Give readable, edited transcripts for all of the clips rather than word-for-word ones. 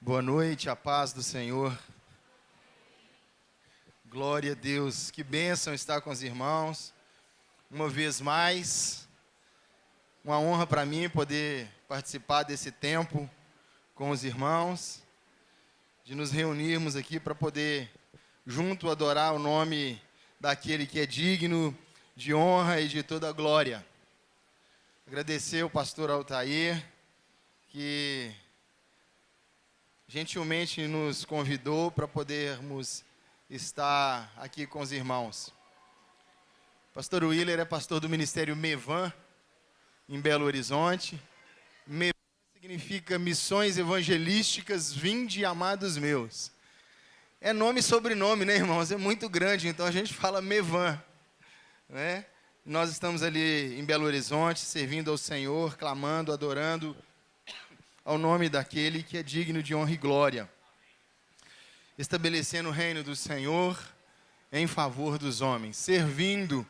Boa noite, a paz do Senhor. Glória a Deus, que bênção estar com os irmãos. Uma vez mais, uma honra para mim poder participar desse tempo com os irmãos, de nos reunirmos aqui para poder junto adorar o nome daquele que é digno de honra e de toda glória. Agradecer ao pastor Altair, que gentilmente nos convidou para podermos estar aqui com os irmãos. Pastor Willer é pastor do Ministério Mevan, em Belo Horizonte. Mevan significa Missões Evangelísticas Vinde, Amados Meus. É nome e sobrenome, né, irmãos? É muito grande, então a gente fala Mevan, né? Nós estamos ali em Belo Horizonte, servindo ao Senhor, clamando, adorando ao nome daquele que é digno de honra e glória, estabelecendo o reino do Senhor em favor dos homens, servindo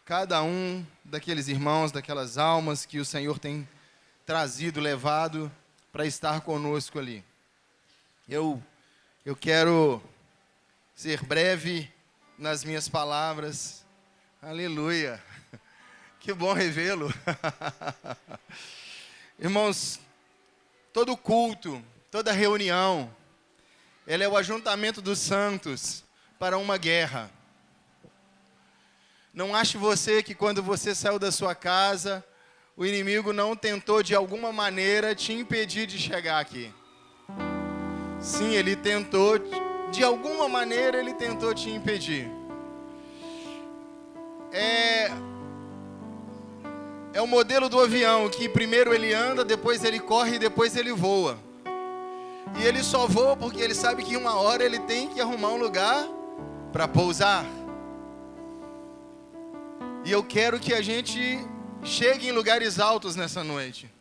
cada um daqueles irmãos, daquelas almas que o Senhor tem trazido, levado para estar conosco ali. Eu quero ser breve nas minhas palavras. Aleluia! Que bom revê-lo. Irmãos, todo culto, toda reunião, ela é o ajuntamento dos santos para uma guerra. Não ache você que quando você saiu da sua casa, o inimigo não tentou de alguma maneira te impedir de chegar aqui. Sim, ele tentou, de alguma maneira ele tentou te impedir. É o modelo do avião, que primeiro ele anda, depois ele corre e depois ele voa. E ele só voa porque ele sabe que uma hora ele tem que arrumar um lugar para pousar. E eu quero que a gente chegue em lugares altos nessa noite.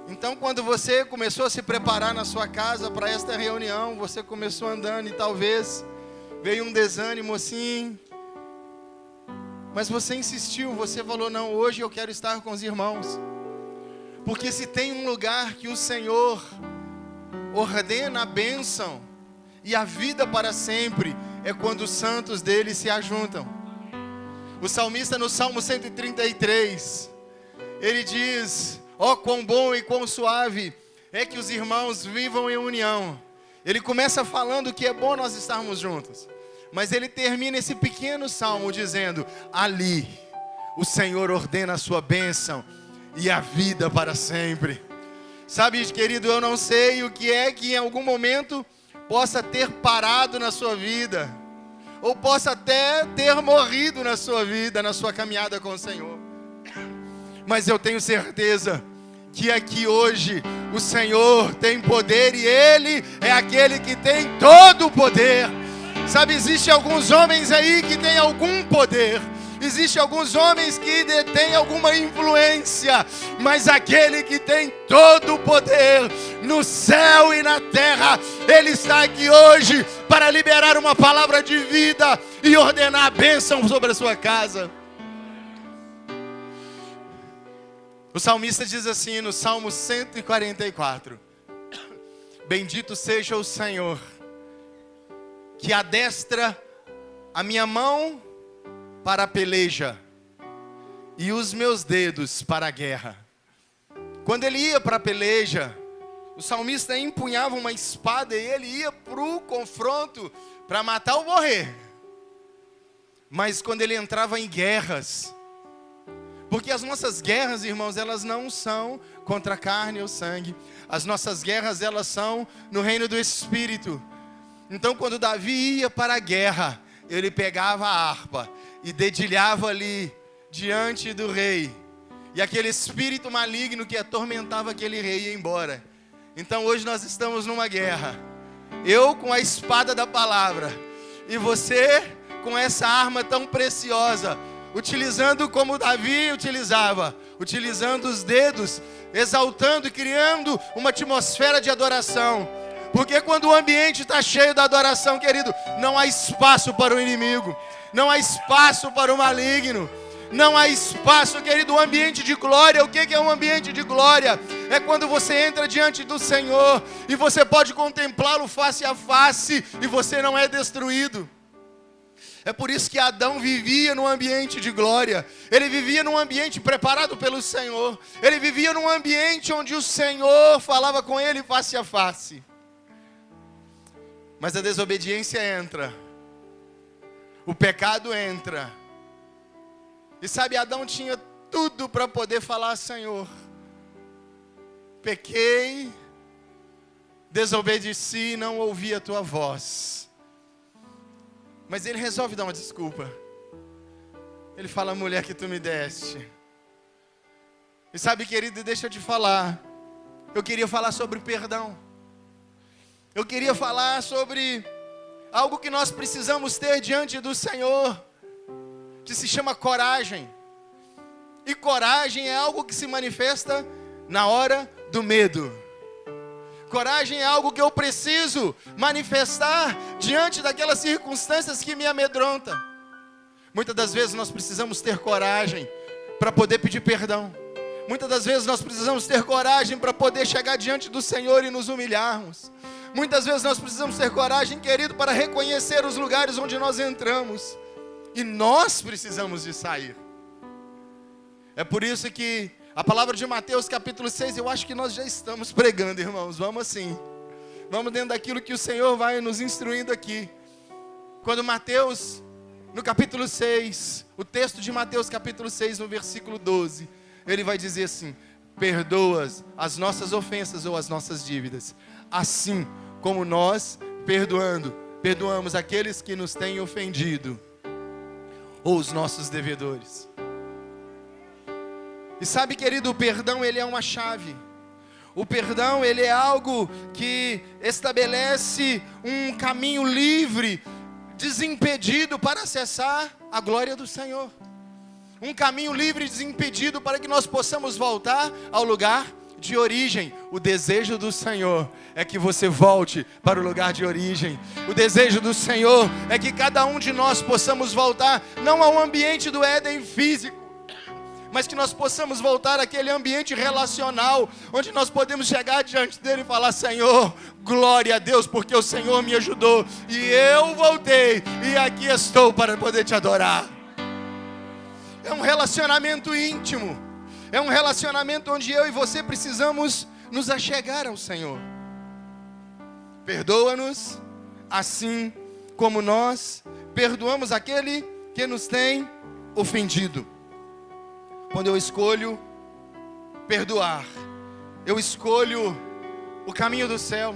Então, quando você começou a se preparar na sua casa para esta reunião, você começou andando e talvez veio um desânimo assim. Mas você insistiu, você falou, não, hoje eu quero estar com os irmãos. Porque se tem um lugar que o Senhor ordena a bênção e a vida para sempre, é quando os santos dele se ajuntam. O salmista no Salmo 133, ele diz, ó, quão bom e quão suave é que os irmãos vivam em união. Ele começa falando que é bom nós estarmos juntos. Mas ele termina esse pequeno salmo dizendo, ali o Senhor ordena a sua bênção e a vida para sempre. Sabe, querido, eu não sei o que é que em algum momento possa ter parado na sua vida, ou possa até ter morrido na sua vida, na sua caminhada com o Senhor. Mas eu tenho certeza que aqui hoje o Senhor tem poder e Ele é aquele que tem todo o poder. Sabe, existem alguns homens aí que têm algum poder, existem alguns homens que detêm alguma influência, mas aquele que tem todo o poder no céu e na terra, Ele está aqui hoje para liberar uma palavra de vida e ordenar a bênção sobre a sua casa. O salmista diz assim no Salmo 144, bendito seja o Senhor, que adestra a minha mão para a peleja e os meus dedos para a guerra. Quando ele ia para a peleja, o salmista empunhava uma espada e ele ia para o confronto para matar ou morrer. Mas quando ele entrava em guerras, porque as nossas guerras, irmãos, elas não são contra a carne ou sangue. As nossas guerras, elas são no reino do Espírito. Então, quando Davi ia para a guerra, ele pegava a harpa e dedilhava ali diante do rei. E aquele espírito maligno que atormentava aquele rei ia embora. Então, hoje nós estamos numa guerra. Eu com a espada da palavra e você com essa arma tão preciosa, utilizando como Davi utilizava, utilizando os dedos, exaltando e criando uma atmosfera de adoração. Porque quando o ambiente está cheio da adoração, querido, não há espaço para o inimigo, não há espaço para o maligno, não há espaço, querido. Um ambiente de glória, o que é um ambiente de glória? É quando você entra diante do Senhor e você pode contemplá-lo face a face e você não é destruído. É por isso que Adão vivia num ambiente de glória. Ele vivia num ambiente preparado pelo Senhor. Ele vivia num ambiente onde o Senhor falava com ele face a face. Mas a desobediência entra. O pecado entra. E sabe, Adão tinha tudo para poder falar: Senhor, pequei, desobedeci, não ouvi a tua voz. Mas ele resolve dar uma desculpa. Ele fala: a mulher que tu me deste. E sabe, querido, deixa eu te falar. Eu queria falar sobre perdão. Eu queria falar sobre algo que nós precisamos ter diante do Senhor, que se chama coragem. E coragem é algo que se manifesta na hora do medo. Coragem é algo que eu preciso manifestar diante daquelas circunstâncias que me amedrontam. Muitas das vezes nós precisamos ter coragem para poder pedir perdão. Muitas das vezes nós precisamos ter coragem para poder chegar diante do Senhor e nos humilharmos. Muitas vezes nós precisamos ter coragem, querido, para reconhecer os lugares onde nós entramos. E nós precisamos de sair. É por isso que a palavra de Mateus capítulo 6, eu acho que nós já estamos pregando, irmãos. Vamos assim. Vamos dentro daquilo que o Senhor vai nos instruindo aqui. Quando Mateus, no capítulo 6, o texto de Mateus capítulo 6, no versículo 12, ele vai dizer assim: perdoa as nossas ofensas ou as nossas dívidas, assim como nós perdoamos aqueles que nos têm ofendido, ou os nossos devedores. E sabe, querido, o perdão, ele é uma chave. O perdão, ele é algo que estabelece um caminho livre, desimpedido para acessar a glória do Senhor. Um caminho livre e desimpedido para que nós possamos voltar ao lugar de origem. O desejo do Senhor é que você volte para o lugar de origem. O desejo do Senhor é que cada um de nós possamos voltar, não ao ambiente do Éden físico, mas que nós possamos voltar àquele ambiente relacional, onde nós podemos chegar diante dele e falar: Senhor, glória a Deus, porque o Senhor me ajudou, e eu voltei, e aqui estou para poder te adorar. É um relacionamento íntimo, é um relacionamento onde eu e você precisamos nos achegar ao Senhor. Perdoa-nos, assim como nós perdoamos aquele que nos tem ofendido. Quando eu escolho perdoar, eu escolho o caminho do céu.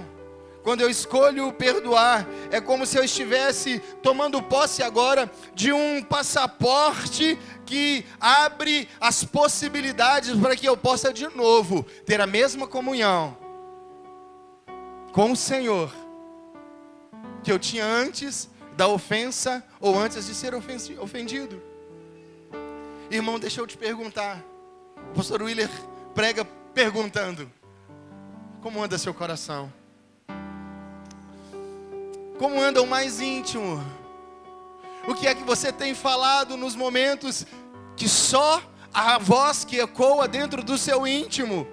Quando eu escolho perdoar, é como se eu estivesse tomando posse agora de um passaporte que abre as possibilidades para que eu possa de novo ter a mesma comunhão com o Senhor que eu tinha antes da ofensa ou antes de ser ofendido. Irmão, deixa eu te perguntar. O pastor Willer prega perguntando: como anda seu coração? Como anda o mais íntimo? O que é que você tem falado nos momentos que só a voz que ecoa dentro do seu íntimo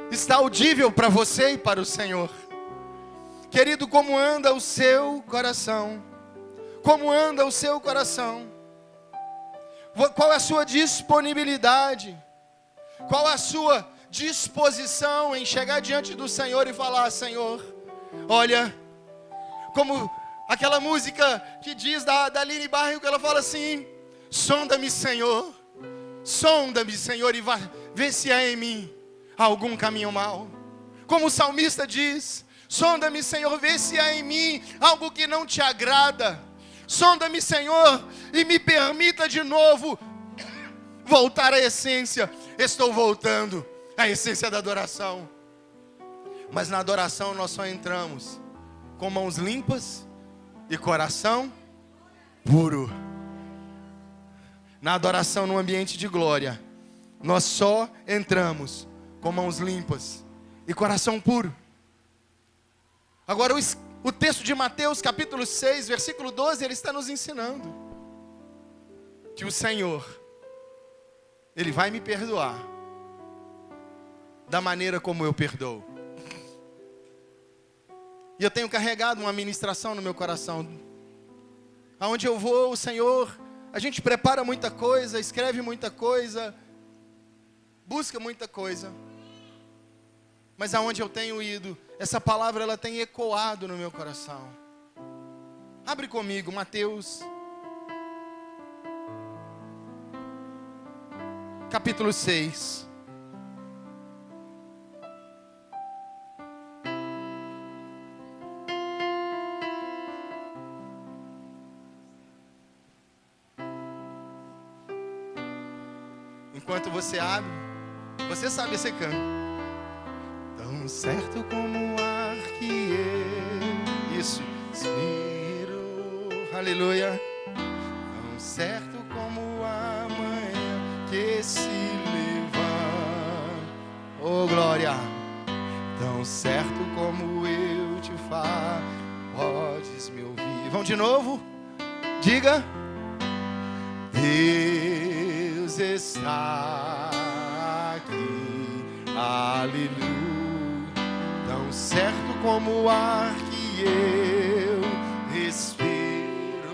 está audível para você e para o Senhor? Querido, como anda o seu coração? Como anda o seu coração? Qual é a sua disponibilidade? Qual é a sua disposição em chegar diante do Senhor e falar: Senhor, olha, como aquela música que diz da Aline Barrio, que ela fala assim: sonda-me, Senhor, e vê se há em mim algum caminho mau. Como o salmista diz: sonda-me, Senhor, vê se há em mim algo que não te agrada. Sonda-me, Senhor, e me permita de novo voltar à essência. Estou voltando à essência da adoração. Mas na adoração nós só entramos com mãos limpas e coração puro. Na adoração, no ambiente de glória, nós só entramos com mãos limpas e coração puro. Agora o texto de Mateus capítulo 6, versículo 12, ele está nos ensinando que o Senhor, Ele vai me perdoar, da maneira como eu perdoo. E eu tenho carregado uma ministração no meu coração. Aonde eu vou, o Senhor, a gente prepara muita coisa, escreve muita coisa, busca muita coisa. Mas aonde eu tenho ido, essa palavra ela tem ecoado no meu coração. Abre comigo, Mateus, capítulo 6. Enquanto você abre, você sabe esse canto. Tão certo como o ar que eu, isso, respiro, aleluia. Tão certo como a manhã que se levanta, oh glória. Tão certo como eu te falo, podes me ouvir. Vamos de novo? Diga. Deus está aqui, aleluia. Tão certo como o ar que eu respiro,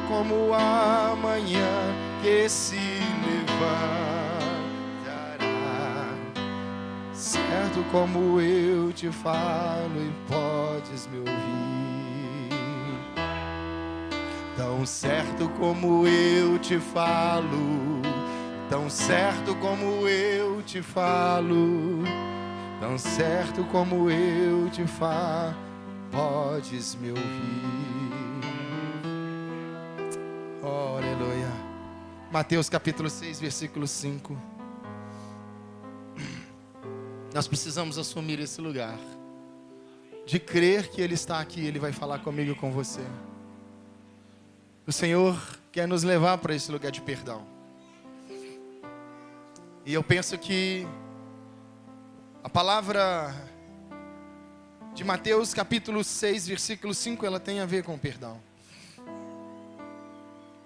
como a manhã que se levantará. Certo como eu te falo e podes me ouvir. Tão certo como eu te falo, tão certo como eu te falo, tão certo como eu te falo, podes me ouvir. Oh, aleluia. Mateus capítulo 6, versículo 5. Nós precisamos assumir esse lugar de crer que Ele está aqui, Ele vai falar comigo e com você. O Senhor quer nos levar para esse lugar de perdão. E eu penso que a palavra de Mateus capítulo 6, versículo 5, ela tem a ver com perdão.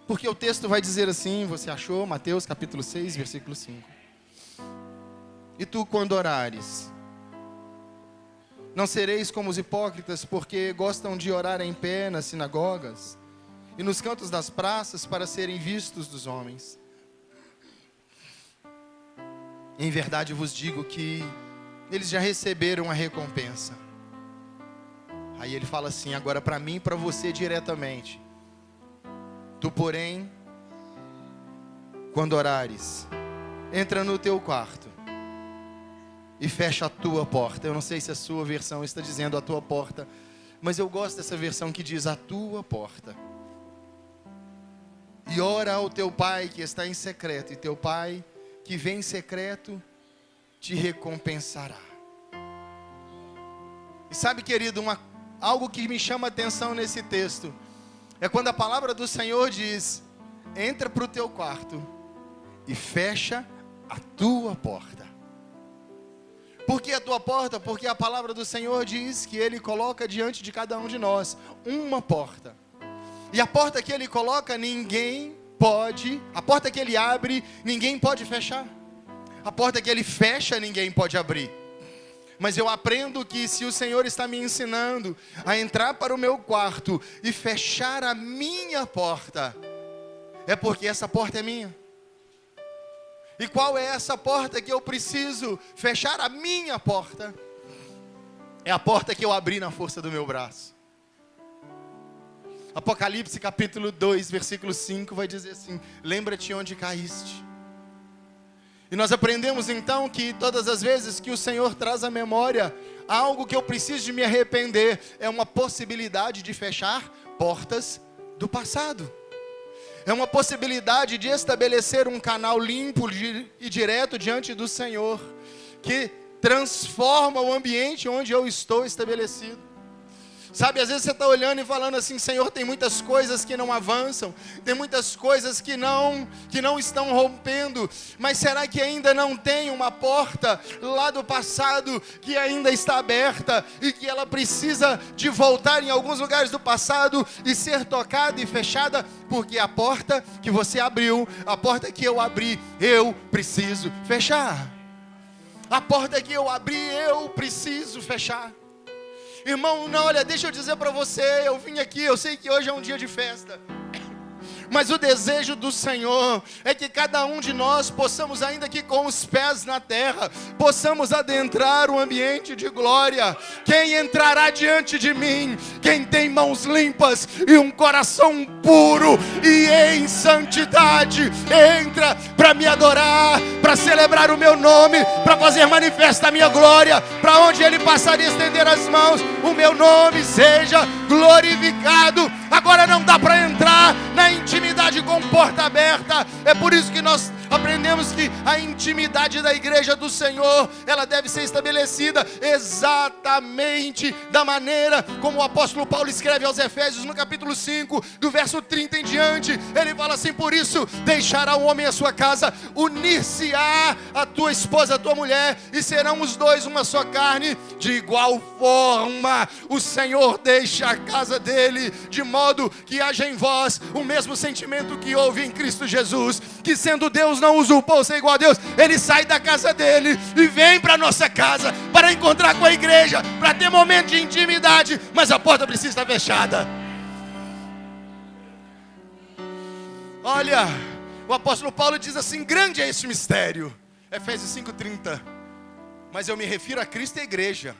Porque o texto vai dizer assim, você achou? Mateus capítulo 6, versículo 5. E tu, quando orares, não sereis como os hipócritas, porque gostam de orar em pé nas sinagogas e nos cantos das praças para serem vistos dos homens. Em verdade vos digo que eles já receberam a recompensa. Aí ele fala assim, agora para mim e para você diretamente. Tu, porém, quando orares, entra no teu quarto e fecha a tua porta. Eu não sei se a sua versão está dizendo a tua porta, mas eu gosto dessa versão que diz a tua porta. E ora ao teu pai que está em secreto, e teu pai que vem em secreto te recompensará. E sabe, querido, algo que me chama a atenção nesse texto é quando a palavra do Senhor diz: entra para o teu quarto e fecha a tua porta. Por que a tua porta? Porque a palavra do Senhor diz que Ele coloca diante de cada um de nós uma porta. E a porta que Ele coloca, a porta que Ele abre, ninguém pode fechar. A porta que Ele fecha, ninguém pode abrir. Mas eu aprendo que se o Senhor está me ensinando a entrar para o meu quarto e fechar a minha porta, é porque essa porta é minha. E qual é essa porta que eu preciso fechar? A minha porta é a porta que eu abri na força do meu braço. Apocalipse capítulo 2, versículo 5 vai dizer assim: lembra-te onde caíste. E nós aprendemos então que todas as vezes que o Senhor traz à memória algo que eu preciso de me arrepender, é uma possibilidade de fechar portas do passado. É uma possibilidade de estabelecer um canal limpo e direto diante do Senhor, que transforma o ambiente onde eu estou estabelecido. Sabe, às vezes você está olhando e falando assim: Senhor, tem muitas coisas que não avançam, tem muitas coisas que não estão rompendo, mas será que ainda não tem uma porta lá do passado que ainda está aberta e que ela precisa de voltar em alguns lugares do passado e ser tocada e fechada? Porque a porta que você abriu, a porta que eu abri, eu preciso fechar. A porta que eu abri, eu preciso fechar. Irmão, não, olha, deixa eu dizer para você, eu vim aqui, eu sei que hoje é um dia de festa, mas o desejo do Senhor é que cada um de nós possamos, ainda que com os pés na terra, possamos adentrar o ambiente de glória. Quem entrará diante de mim? Quem tem mãos limpas e um coração puro e em santidade, entra para me adorar, para celebrar o meu nome, para fazer manifesta a minha glória, para onde Ele passar e estender as mãos, o meu nome seja glorificado. Agora não dá para entrar na intimidade com porta aberta. É por isso que nós aprendemos que a intimidade da igreja do Senhor, ela deve ser estabelecida exatamente da maneira como o apóstolo Paulo escreve aos Efésios no capítulo 5, do verso 30 em diante. Ele fala assim: por isso deixará o homem a sua casa, unir-se-á a tua esposa, a tua mulher, e serão os dois uma só carne. De igual forma o Senhor deixa a casa dele, de modo que haja em vós o mesmo sentimento que houve em Cristo Jesus, que sendo Deus não usurpou ser igual a Deus. Ele sai da casa dele e vem para a nossa casa para encontrar com a igreja, para ter momento de intimidade, mas a porta precisa estar fechada. Olha, o apóstolo Paulo diz assim: grande é esse mistério, Efésios 5:30, mas eu me refiro a Cristo e a igreja.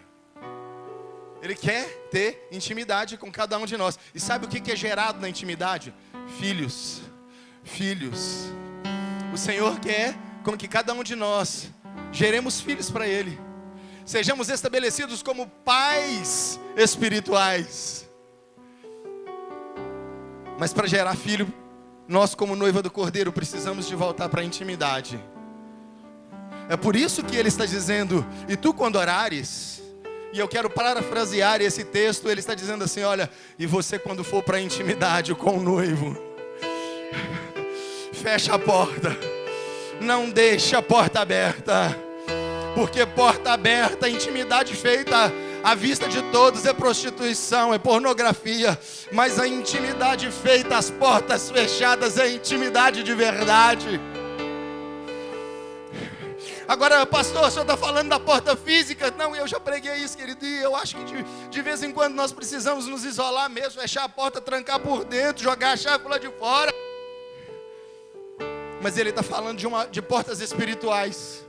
Ele quer ter intimidade com cada um de nós. E sabe o que é gerado na intimidade? Filhos. Filhos. O Senhor quer com que cada um de nós geremos filhos para Ele. Sejamos estabelecidos como pais espirituais. Mas para gerar filho, nós como noiva do Cordeiro precisamos de voltar para a intimidade. É por isso que Ele está dizendo: e tu quando orares... E eu quero parafrasear esse texto. Ele está dizendo assim: olha, e você quando for para a intimidade com o noivo, fecha a porta, não deixa a porta aberta, porque porta aberta, intimidade feita à vista de todos é prostituição, é pornografia, mas a intimidade feita às portas fechadas é intimidade de verdade. Agora, pastor, o senhor está falando da porta física? Não, eu já preguei isso, querido, e eu acho que de vez em quando nós precisamos nos isolar mesmo, fechar a porta, trancar por dentro, jogar a chave lá de fora. Mas ele está falando de portas espirituais,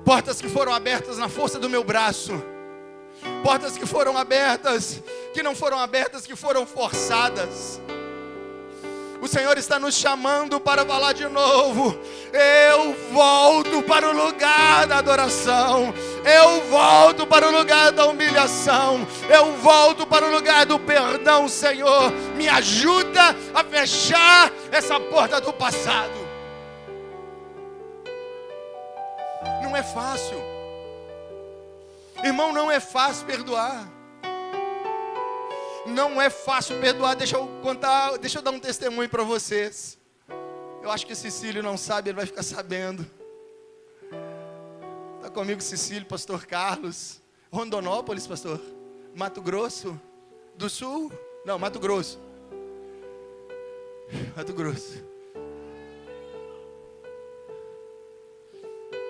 portas que foram abertas na força do meu braço, portas que foram abertas, que não foram abertas, que foram forçadas. O Senhor está nos chamando para falar de novo: eu volto para o lugar da adoração, eu volto para o lugar da humilhação, eu volto para o lugar do perdão. Senhor, me ajuda a fechar essa porta do passado. Não é fácil, irmão, não é fácil perdoar. Não é fácil perdoar. Deixa eu dar um testemunho para vocês. Eu acho que Cecílio não sabe, ele vai ficar sabendo. Está comigo Cecílio, pastor Carlos. Rondonópolis, pastor. Mato Grosso do Sul. Não, Mato Grosso. Mato Grosso.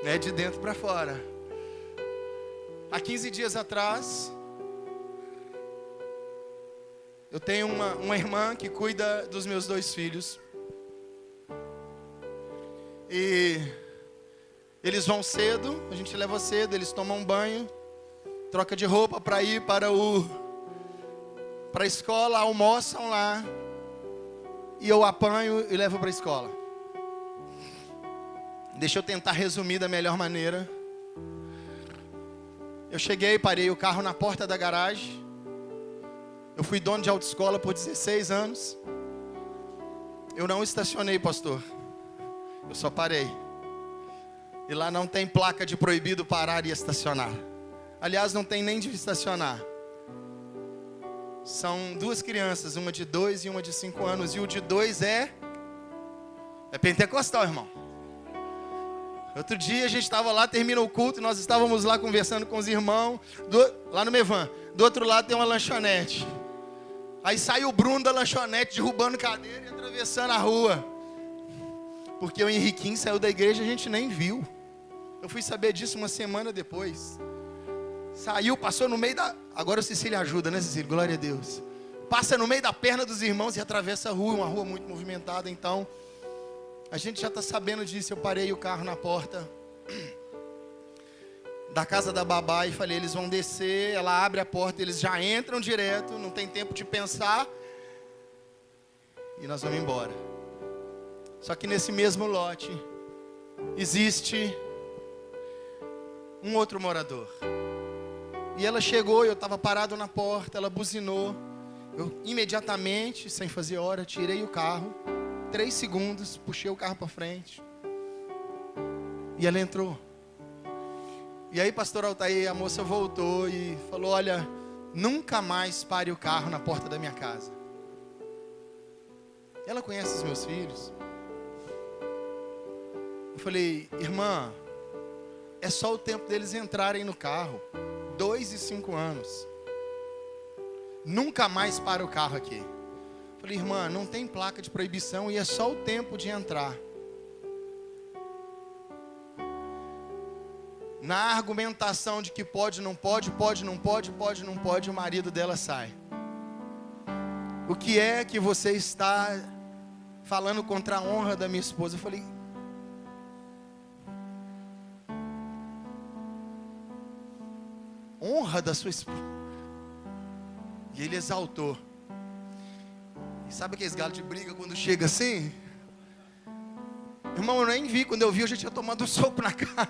É de dentro para fora. Há 15 dias atrás, eu tenho uma irmã que cuida dos meus 2 filhos. E eles vão cedo, a gente leva cedo, eles tomam banho, troca de roupa para ir para a escola, almoçam lá. E eu apanho e levo para a escola. Deixa eu tentar resumir da melhor maneira. Eu cheguei, parei o carro na porta da garagem. Eu fui dono de autoescola por 16 anos. Eu não estacionei, pastor. Eu só parei. E lá não tem placa de proibido parar e estacionar. Aliás, não tem nem de estacionar. São duas crianças, uma de 2 e uma de 5 anos. E o de 2 é pentecostal, irmão. Outro dia a gente estava lá, terminou o culto, nós estávamos lá conversando com os irmãos, lá no Mevan. Do outro lado tem uma lanchonete. Aí sai o Bruno da lanchonete derrubando cadeira e atravessando a rua. Porque o Henriquinho saiu da igreja e a gente nem viu. Eu fui saber disso uma semana depois. Saiu, passou no meio da... Agora o Cecília ajuda, né, Cecília? Glória a Deus. Passa no meio da perna dos irmãos e atravessa a rua, uma rua muito movimentada. Então, a gente já está sabendo disso. Eu parei o carro na porta da casa da babá e falei, eles vão descer. Ela abre a porta, eles já entram direto, não tem tempo de pensar. E nós vamos embora. Só que nesse mesmo lote, existe um outro morador. E ela chegou, eu estava parado na porta, ela buzinou. Eu imediatamente, sem fazer hora, tirei o carro. 3 segundos, puxei o carro para frente. E ela entrou. E aí, pastor Altair, a moça voltou e falou, olha, nunca mais pare o carro na porta da minha casa. Ela conhece os meus filhos. Eu falei, irmã, é só o tempo deles entrarem no carro. 2 e 5 anos. Nunca mais para o carro aqui. Falei, irmã, não tem placa de proibição e é só o tempo de entrar. Na argumentação de que pode, não pode, pode, não pode, pode, não pode, o marido dela sai. O que é que você está falando contra a honra da minha esposa? Eu falei, honra da sua esposa. E ele exaltou. E sabe aqueles galos de briga quando chega assim? Irmão, eu nem vi. Quando eu vi, eu já tinha tomado um soco na cara.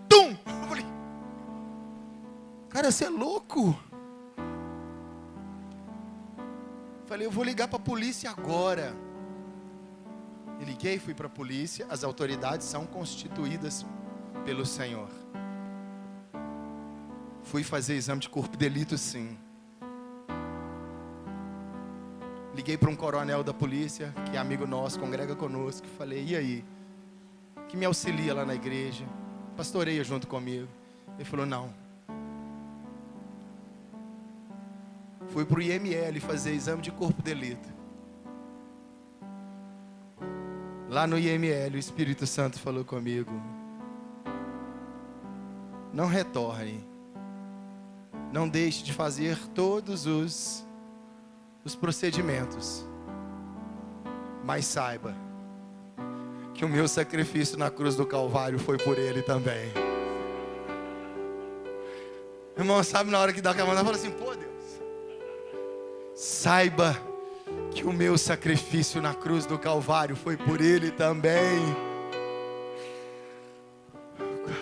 Tum! Eu falei, cara, você é louco. Falei, eu vou ligar para a polícia agora. E liguei, fui para a polícia. As autoridades são constituídas pelo Senhor. Fui fazer exame de corpo de delito, sim. Liguei para um coronel da polícia, que é amigo nosso, congrega conosco. Falei, e aí? Que me auxilia lá na igreja. Pastoreia junto comigo. Ele falou, não. Fui para o IML fazer exame de corpo de delito. Lá no IML, o Espírito Santo falou comigo. Não retorne. Não deixe de fazer todos os procedimentos. Mas saiba que o meu sacrifício na cruz do Calvário foi por ele também. Irmão, sabe na hora que dá aquela mão, fala assim, pô Deus. Saiba que o meu sacrifício na cruz do Calvário foi por ele também.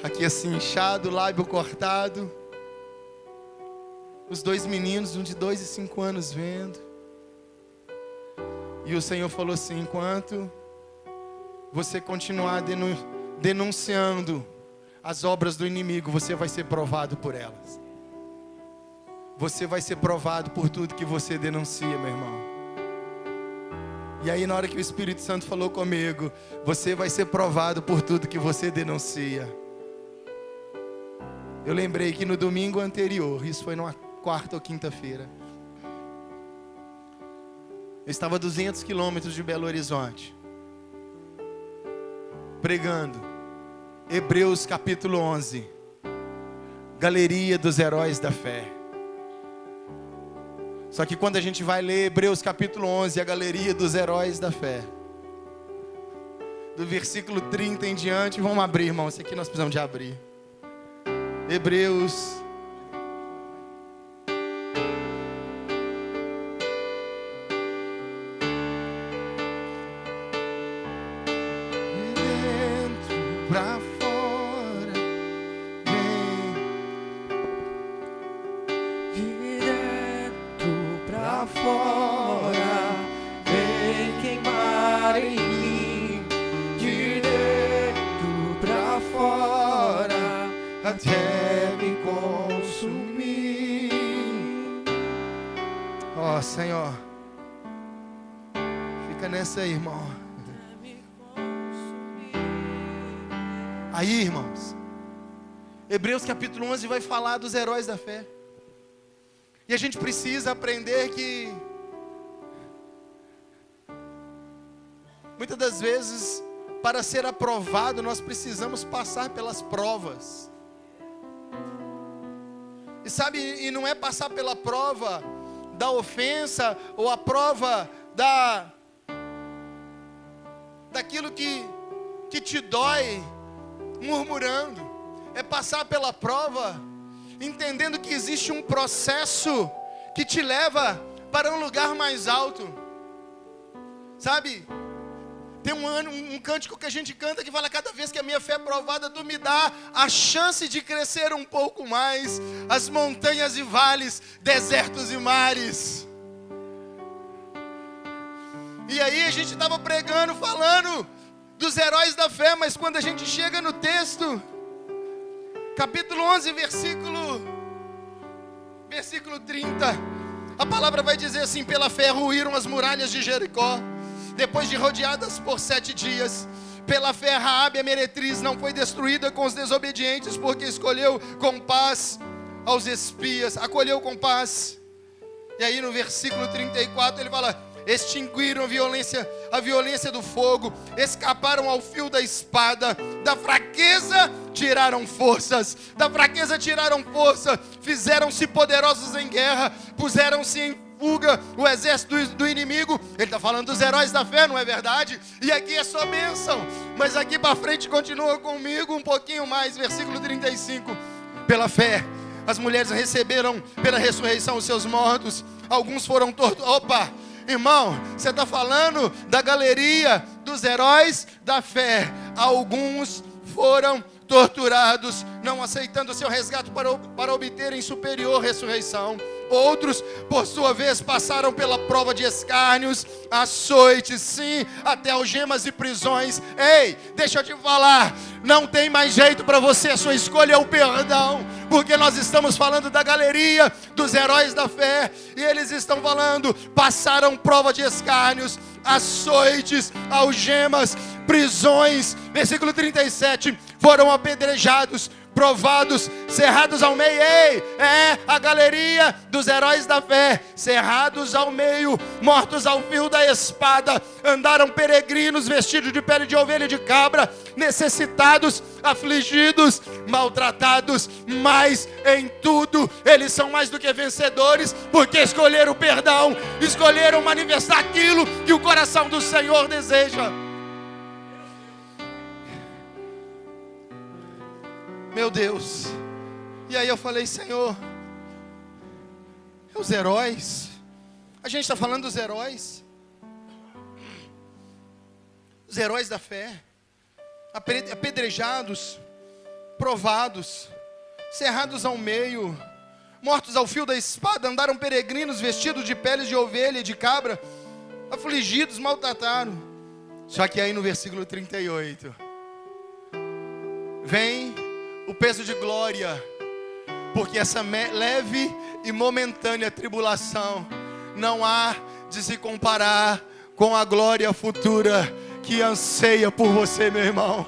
Aqui assim, inchado, lábio cortado. Os 2 meninos, um de 2 e 5 anos vendo. E o Senhor falou assim, enquanto você continuar denunciando as obras do inimigo, você vai ser provado por elas. Você vai ser provado por tudo que você denuncia, meu irmão. E aí na hora que o Espírito Santo falou comigo, você vai ser provado por tudo que você denuncia. Eu lembrei que no domingo anterior, isso foi numa quarta ou quinta-feira, eu estava a 200 quilômetros de Belo Horizonte, pregando Hebreus capítulo 11, Galeria dos Heróis da Fé. Só que quando a gente vai ler Hebreus capítulo 11, a Galeria dos Heróis da Fé, do versículo 30 em diante, vamos abrir, irmão, esse aqui nós precisamos de abrir. Hebreus pra fora, vem direto pra fora, vem queimar em mim, direto pra fora, até me consumir. Ó, Senhor. Fica nessa aí, irmão. Aí, irmãos, Hebreus capítulo 11 vai falar dos heróis da fé. E a gente precisa aprender que muitas das vezes, para ser aprovado, nós precisamos passar pelas provas. E sabe, e não é passar pela prova da ofensa ou a prova daquilo que te dói, murmurando. É passar pela prova entendendo que existe um processo que te leva para um lugar mais alto. Sabe, tem um cântico que a gente canta que fala: cada vez que a minha fé é provada, tu me dá a chance de crescer um pouco mais. As montanhas e vales, desertos e mares. E aí a gente estava pregando, falando dos heróis da fé, mas quando a gente chega no texto, capítulo 11, versículo 30, a palavra vai dizer assim: pela fé ruíram as muralhas de Jericó, depois de rodeadas por 7 dias. Pela fé Raabe, a meretriz, não foi destruída com os desobedientes, porque escolheu com paz aos espias, acolheu com paz. E aí no versículo 34 ele fala: extinguiram a violência do fogo, escaparam ao fio da espada, da fraqueza tiraram forças, fizeram-se poderosos em guerra, puseram-se em fuga o exército do inimigo. Ele está falando dos heróis da fé, não é verdade? E aqui é só bênção, mas aqui para frente continua comigo um pouquinho mais, versículo 35. Pela fé as mulheres receberam pela ressurreição os seus mortos, alguns foram torturados. Opa! Irmão, você está falando da galeria dos heróis da fé. Alguns foram torturados, não aceitando o seu resgate para obterem superior ressurreição. Outros, por sua vez, passaram pela prova de escárnios, açoites, sim, até algemas e prisões. Ei, deixa eu te falar, não tem mais jeito para você, a sua escolha é o perdão, porque nós estamos falando da galeria dos heróis da fé, e eles estão falando, passaram prova de escárnios, açoites, algemas, prisões. Versículo 37, foram apedrejados, provados, cerrados ao meio. Ei, é a galeria dos heróis da fé, cerrados ao meio, mortos ao fio da espada, andaram peregrinos, vestidos de pele de ovelha e de cabra, necessitados, afligidos, maltratados, mas em tudo eles são mais do que vencedores, porque escolheram o perdão, escolheram manifestar aquilo que o coração do Senhor deseja. Meu Deus. E aí eu falei: Senhor, os heróis, a gente está falando dos heróis, os heróis da fé, apedrejados, provados, cerrados ao meio, mortos ao fio da espada, andaram peregrinos, vestidos de peles de ovelha e de cabra, afligidos, maltrataram. Só que aí no versículo 38 vem o peso de glória, porque essa leve e momentânea tribulação não há de se comparar com a glória futura que anseia por você, meu irmão.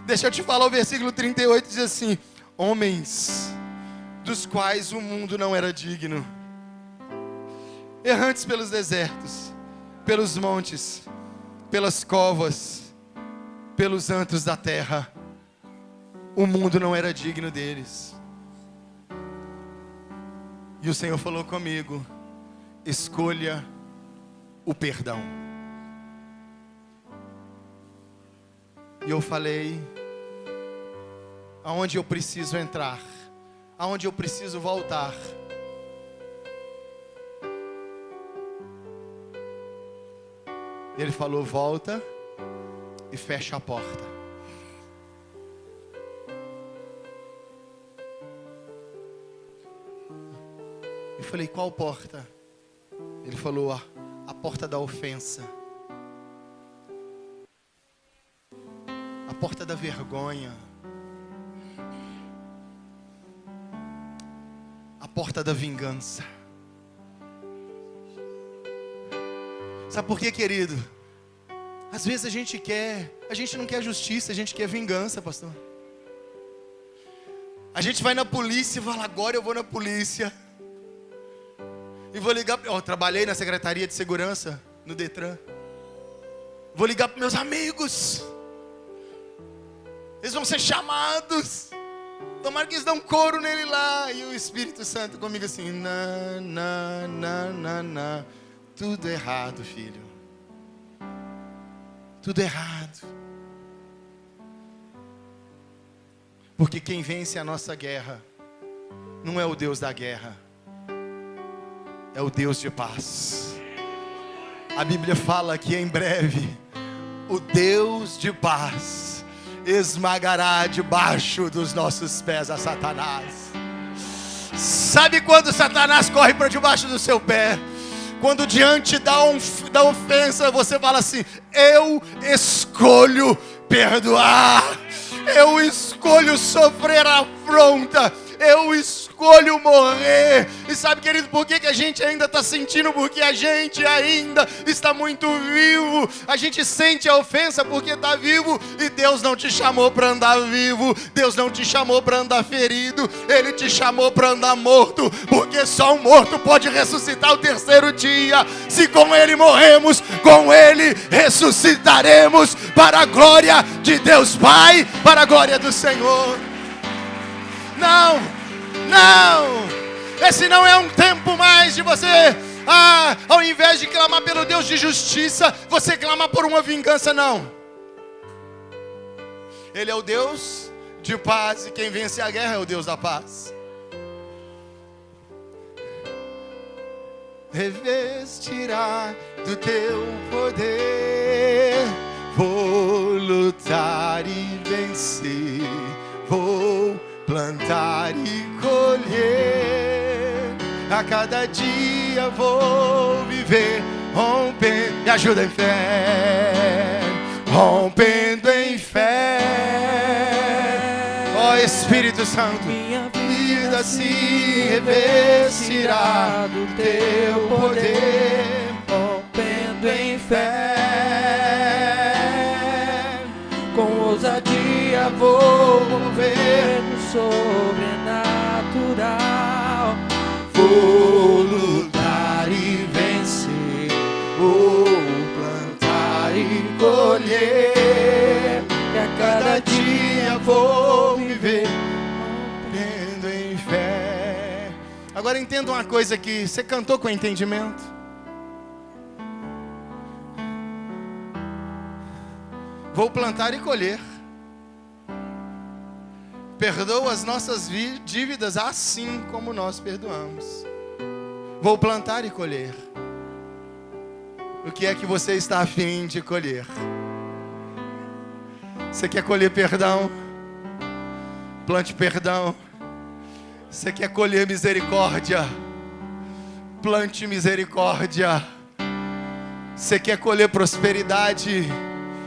Deixa eu te falar, o versículo 38 diz assim: homens dos quais o mundo não era digno, errantes pelos desertos, pelos montes, pelas covas, pelos antros da terra, o mundo não era digno deles. E o Senhor falou comigo: escolha o perdão. E eu falei: aonde eu preciso entrar? Aonde eu preciso voltar? Ele falou: volta e fecha a porta. Eu falei: qual porta? Ele falou: a porta da ofensa, a porta da vergonha, a porta da vingança. Sabe por quê, querido? Às vezes a gente não quer justiça, a gente quer vingança, pastor. A gente vai na polícia e fala, agora eu vou na polícia. E vou ligar, trabalhei na Secretaria de Segurança, no Detran. Vou ligar para meus amigos. Eles vão ser chamados. Tomara que eles dão couro nele lá. E o Espírito Santo comigo assim, não. Tudo errado, filho. Tudo errado. Porque quem vence a nossa guerra não é o Deus da guerra, é o Deus de paz. A Bíblia fala que em breve o Deus de paz esmagará debaixo dos nossos pés a Satanás. Sabe quando Satanás corre para debaixo do seu pé? Quando diante da ofensa você fala assim, eu escolho perdoar, eu escolho sofrer afronta, eu escolho morrer. E sabe, querido, por que a gente ainda está sentindo? Porque a gente ainda está muito vivo. A gente sente a ofensa porque está vivo. E Deus não te chamou para andar vivo, Deus não te chamou para andar ferido, Ele te chamou para andar morto. Porque só um morto pode ressuscitar o terceiro dia. Se com Ele morremos, com Ele ressuscitaremos, para a glória de Deus Pai, para a glória do Senhor. Não. Esse não é um tempo mais de você, ao invés de clamar pelo Deus de justiça, você clama por uma vingança, não. Ele é o Deus de paz, e quem vence a guerra é o Deus da paz. Revestirá do teu poder, vou lutar e vencer, vou plantar e colher, a cada dia vou viver, rompendo, me ajuda em fé, rompendo em fé, ó Espírito Santo, minha vida se revestirá do teu poder, rompendo em fé, com ousadia vou mover no sobrenatural, vou lutar e vencer, vou plantar e colher, e a cada dia vou viver, rompendo em fé. Agora entenda uma coisa aqui, você cantou com entendimento? Vou plantar e colher. Perdoa as nossas dívidas assim como nós perdoamos. Vou plantar e colher. O que é que você está a fim de colher? Você quer colher perdão? Plante perdão. Você quer colher misericórdia? Plante misericórdia. Você quer colher prosperidade?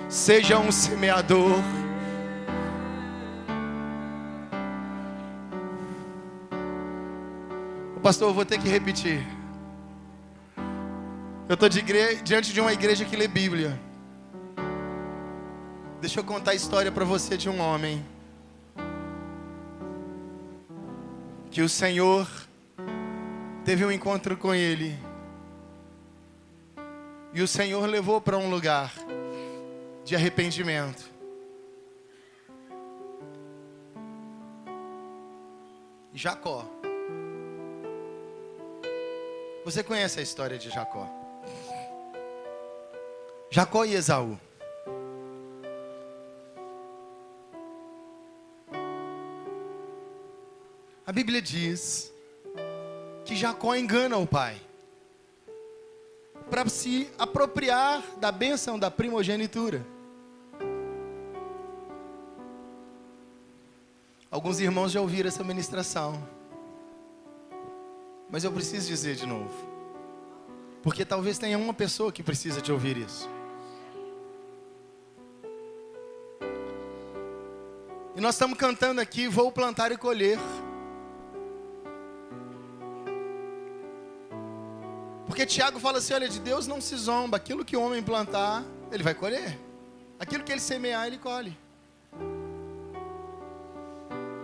Seja um semeador. Pastor, eu vou ter que repetir. Eu estou diante de uma igreja que lê Bíblia. Deixa eu contar a história para você de um homem que o Senhor teve um encontro com ele, e o Senhor levou para um lugar de arrependimento. Jacó. Você conhece a história de Jacó? Jacó e Esaú. A Bíblia diz que Jacó engana o pai para se apropriar da bênção da primogenitura. Alguns irmãos já ouviram essa ministração, mas eu preciso dizer de novo, porque talvez tenha uma pessoa que precisa de ouvir isso. E nós estamos cantando aqui, vou plantar e colher. Porque Porque Tiago fala assim, olha, de Deus não se zomba. Aquilo que o homem plantar, ele vai colher. Aquilo que ele semear, ele colhe.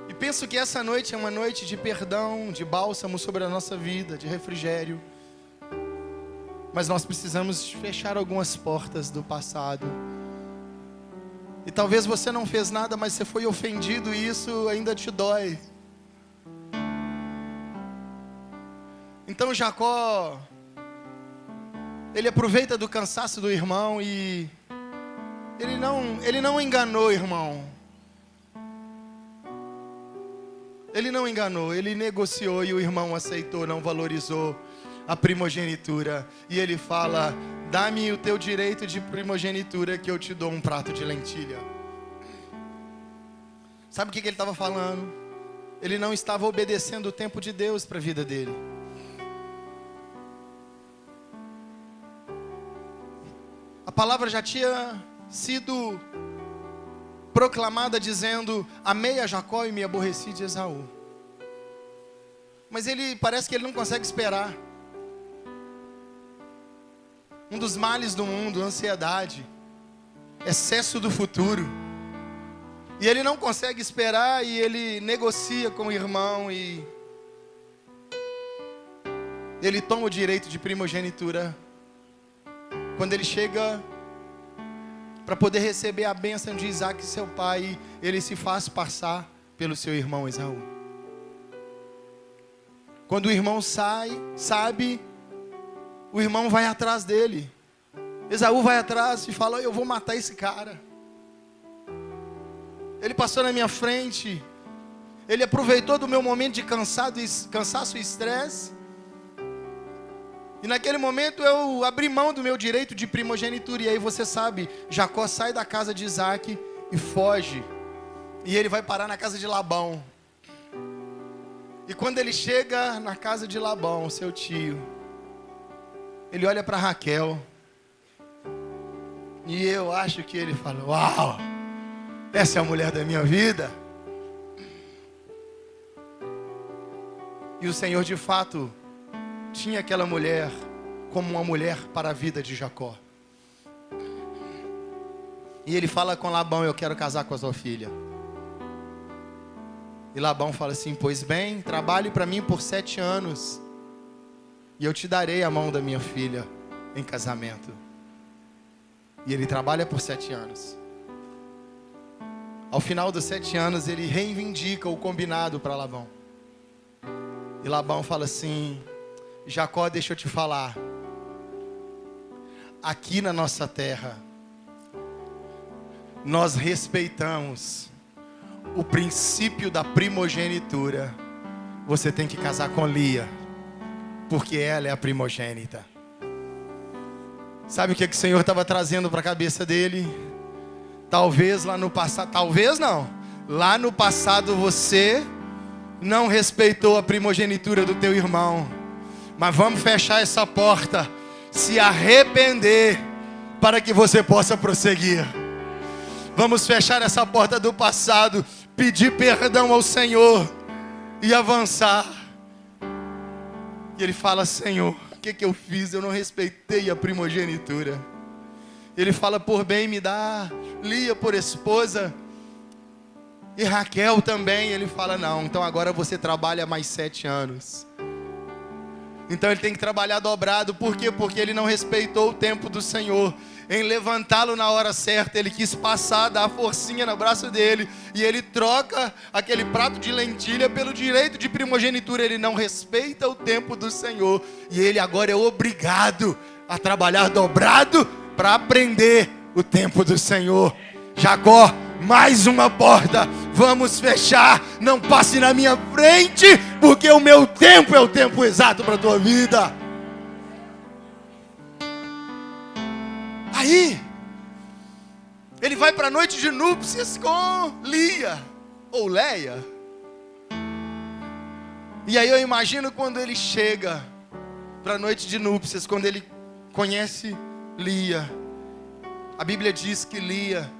E penso que essa noite é uma noite de perdão, de bálsamo sobre a nossa vida, de refrigério. Mas nós precisamos fechar algumas portas do passado. E talvez você não fez nada, mas você foi ofendido e isso ainda te dói. Então Jacó, ele aproveita do cansaço do irmão e ele não enganou o irmão. Ele não enganou, ele negociou e o irmão aceitou, não valorizou a primogenitura. E ele fala, dá-me o teu direito de primogenitura que eu te dou um prato de lentilha. Sabe o que ele estava falando? Ele não estava obedecendo o tempo de Deus para a vida dele. A palavra já tinha sido proclamada dizendo, amei a Jacó e me aborreci de Esaú. Mas parece que ele não consegue esperar. Um dos males do mundo, ansiedade, excesso do futuro. E ele não consegue esperar e ele negocia com o irmão e ele toma o direito de primogenitura. Quando ele chega para poder receber a bênção de Isaac, seu pai, ele se faz passar pelo seu irmão Esaú. Quando o irmão sabe, o irmão vai atrás dele. Esaú vai atrás e fala, eu vou matar esse cara. Ele passou na minha frente. Ele aproveitou do meu momento de cansaço e estresse. E naquele momento eu abri mão do meu direito de primogenitura. E aí você sabe, Jacó sai da casa de Isaac e foge. E ele vai parar na casa de Labão. E quando ele chega na casa de Labão, seu tio, ele olha para Raquel. E eu acho que ele fala, uau, essa é a mulher da minha vida. E o Senhor de fato tinha aquela mulher como uma mulher para a vida de Jacó. E ele fala com Labão, eu quero casar com a sua filha. E Labão fala assim, pois bem, trabalhe para mim por 7 anos. E eu te darei a mão da minha filha em casamento. E ele trabalha por 7 anos. Ao final dos 7 anos, ele reivindica o combinado para Labão. E Labão fala assim, Jacó, deixa eu te falar. Aqui na nossa terra, nós respeitamos o princípio da primogenitura. Você tem que casar com Lia, porque ela é a primogênita. Sabe o que o Senhor estava trazendo para a cabeça dele? Talvez lá no passado, talvez não. Lá no passado você não respeitou a primogenitura do teu irmão. Mas vamos fechar essa porta, se arrepender, para que você possa prosseguir. Vamos fechar essa porta do passado, pedir perdão ao Senhor e avançar. E ele fala, Senhor, o que eu fiz? Eu não respeitei a primogenitura. Ele fala, por bem me dá Lia por esposa e Raquel também. Ele fala, não, então agora você trabalha mais 7 anos. Então ele tem que trabalhar dobrado. Por quê? Porque ele não respeitou o tempo do Senhor. Em levantá-lo na hora certa, ele quis passar, dar a forcinha no braço dele. E ele troca aquele prato de lentilha pelo direito de primogenitura. Ele não respeita o tempo do Senhor. E ele agora é obrigado a trabalhar dobrado para aprender o tempo do Senhor. Jacó, mais uma porta, vamos fechar, não passe na minha frente, porque o meu tempo é o tempo exato para a tua vida. Aí, ele vai para a noite de núpcias com Lia, ou Leia. E aí eu imagino quando ele chega para a noite de núpcias, quando ele conhece Lia. A Bíblia diz que Lia,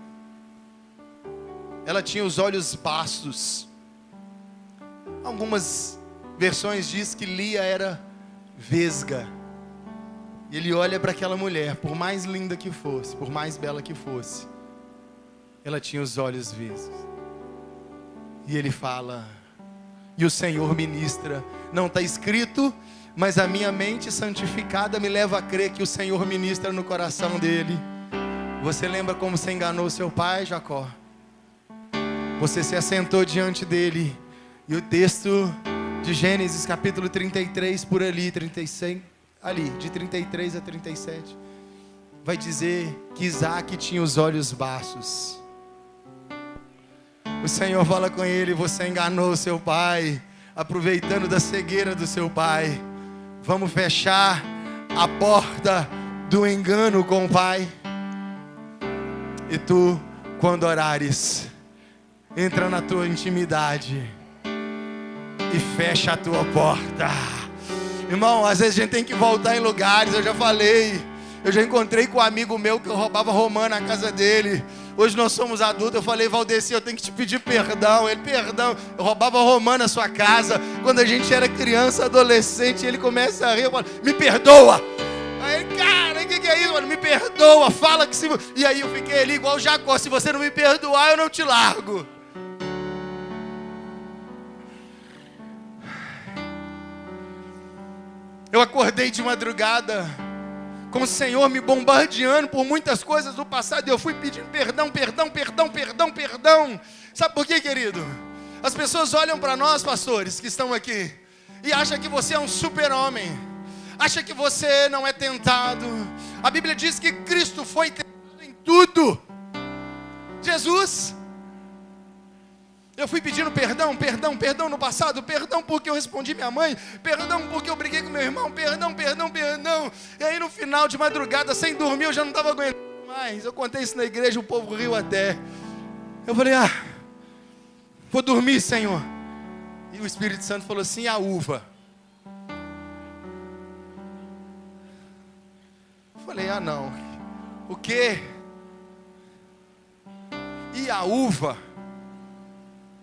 ela tinha os olhos bastos. Algumas versões diz que Lia era vesga. E ele olha para aquela mulher, por mais linda que fosse, por mais bela que fosse, ela tinha os olhos visos. E ele fala, e o Senhor ministra, não está escrito, mas a minha mente santificada me leva a crer que o Senhor ministra no coração dele. Você lembra como você enganou seu pai, Jacó? Você se assentou diante dele. E o texto de Gênesis capítulo 33, por ali, 36, ali, de 33 a 37, vai dizer que Isaac tinha os olhos baços. O Senhor fala com ele, você enganou seu pai, aproveitando da cegueira do seu pai. Vamos fechar a porta do engano com o pai. E tu, quando orares, entra na tua intimidade e fecha a tua porta. Irmão, às vezes a gente tem que voltar em lugares. Eu já falei, eu já encontrei com um amigo meu que eu roubava romã na casa dele. Hoje nós somos adultos. Eu falei, Valdeci, eu tenho que te pedir perdão. Ele, perdão, eu roubava romã na sua casa quando a gente era criança, adolescente. Ele começa a rir, eu falo, me perdoa. Aí ele, cara, o que é isso, mano? Me perdoa, fala que se... E aí eu fiquei ali igual o Jacó, se você não me perdoar, eu não te largo. Eu acordei de madrugada com o Senhor me bombardeando por muitas coisas do passado. E eu fui pedindo perdão. Sabe por quê, querido? As pessoas olham para nós, pastores, que estão aqui, e acham que você é um super-homem. Acha que você não é tentado. A Bíblia diz que Cristo foi tentado em tudo. Jesus. Eu fui pedindo perdão no passado. Perdão porque eu respondi minha mãe. Perdão porque eu briguei com meu irmão. Perdão. E aí no final de madrugada, sem dormir, eu já não estava aguentando mais. Eu contei isso na igreja, o povo riu até. Eu falei, vou dormir, Senhor. E o Espírito Santo falou assim, a uva. Eu falei, não. O quê? E a uva?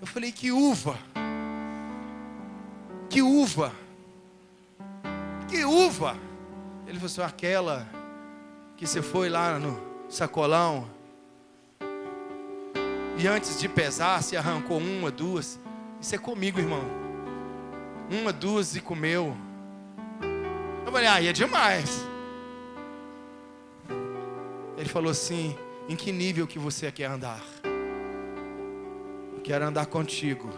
Eu falei, que uva? Que uva? Que uva? Ele falou assim, aquela que você foi lá no sacolão e antes de pesar, você arrancou uma, duas. Isso é comigo, irmão. Uma, duas e comeu. Eu falei, aí é demais. Ele falou assim, em que nível que você quer andar? Quero andar contigo.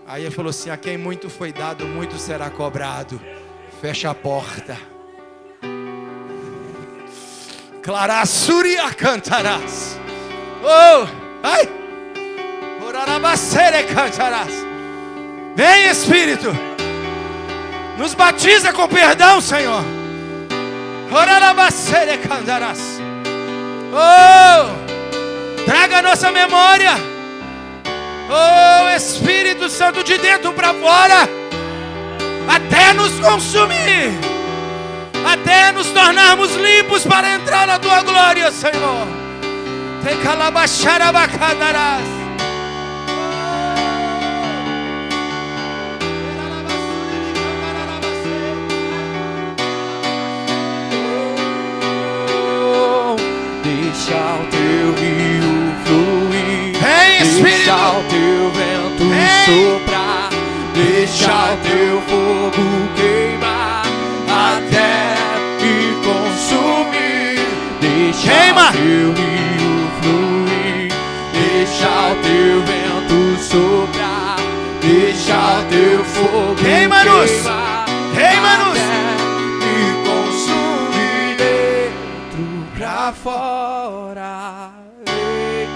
Aí ele falou assim, a quem muito foi dado, muito será cobrado. Fecha a porta. Clarassuria cantarás. Oh, ai. Orarabacere cantarás. Vem, Espírito. Nos batiza com perdão, Senhor. Orarabacere cantarás. Oh, traga a nossa memória, oh Espírito Santo, de dentro para fora, até nos consumir, até nos tornarmos limpos para entrar na tua glória, Senhor. Te calabacharabacadarás. Deixa o teu rio fluir, Espírito. deixa o teu vento soprar, deixa o teu fogo queimar até me consumir. Deixa Queima. o teu rio fluir, deixa o teu vento soprar, deixa o teu fogo Queima-nos. queimar até me consumir. Dentro pra fora,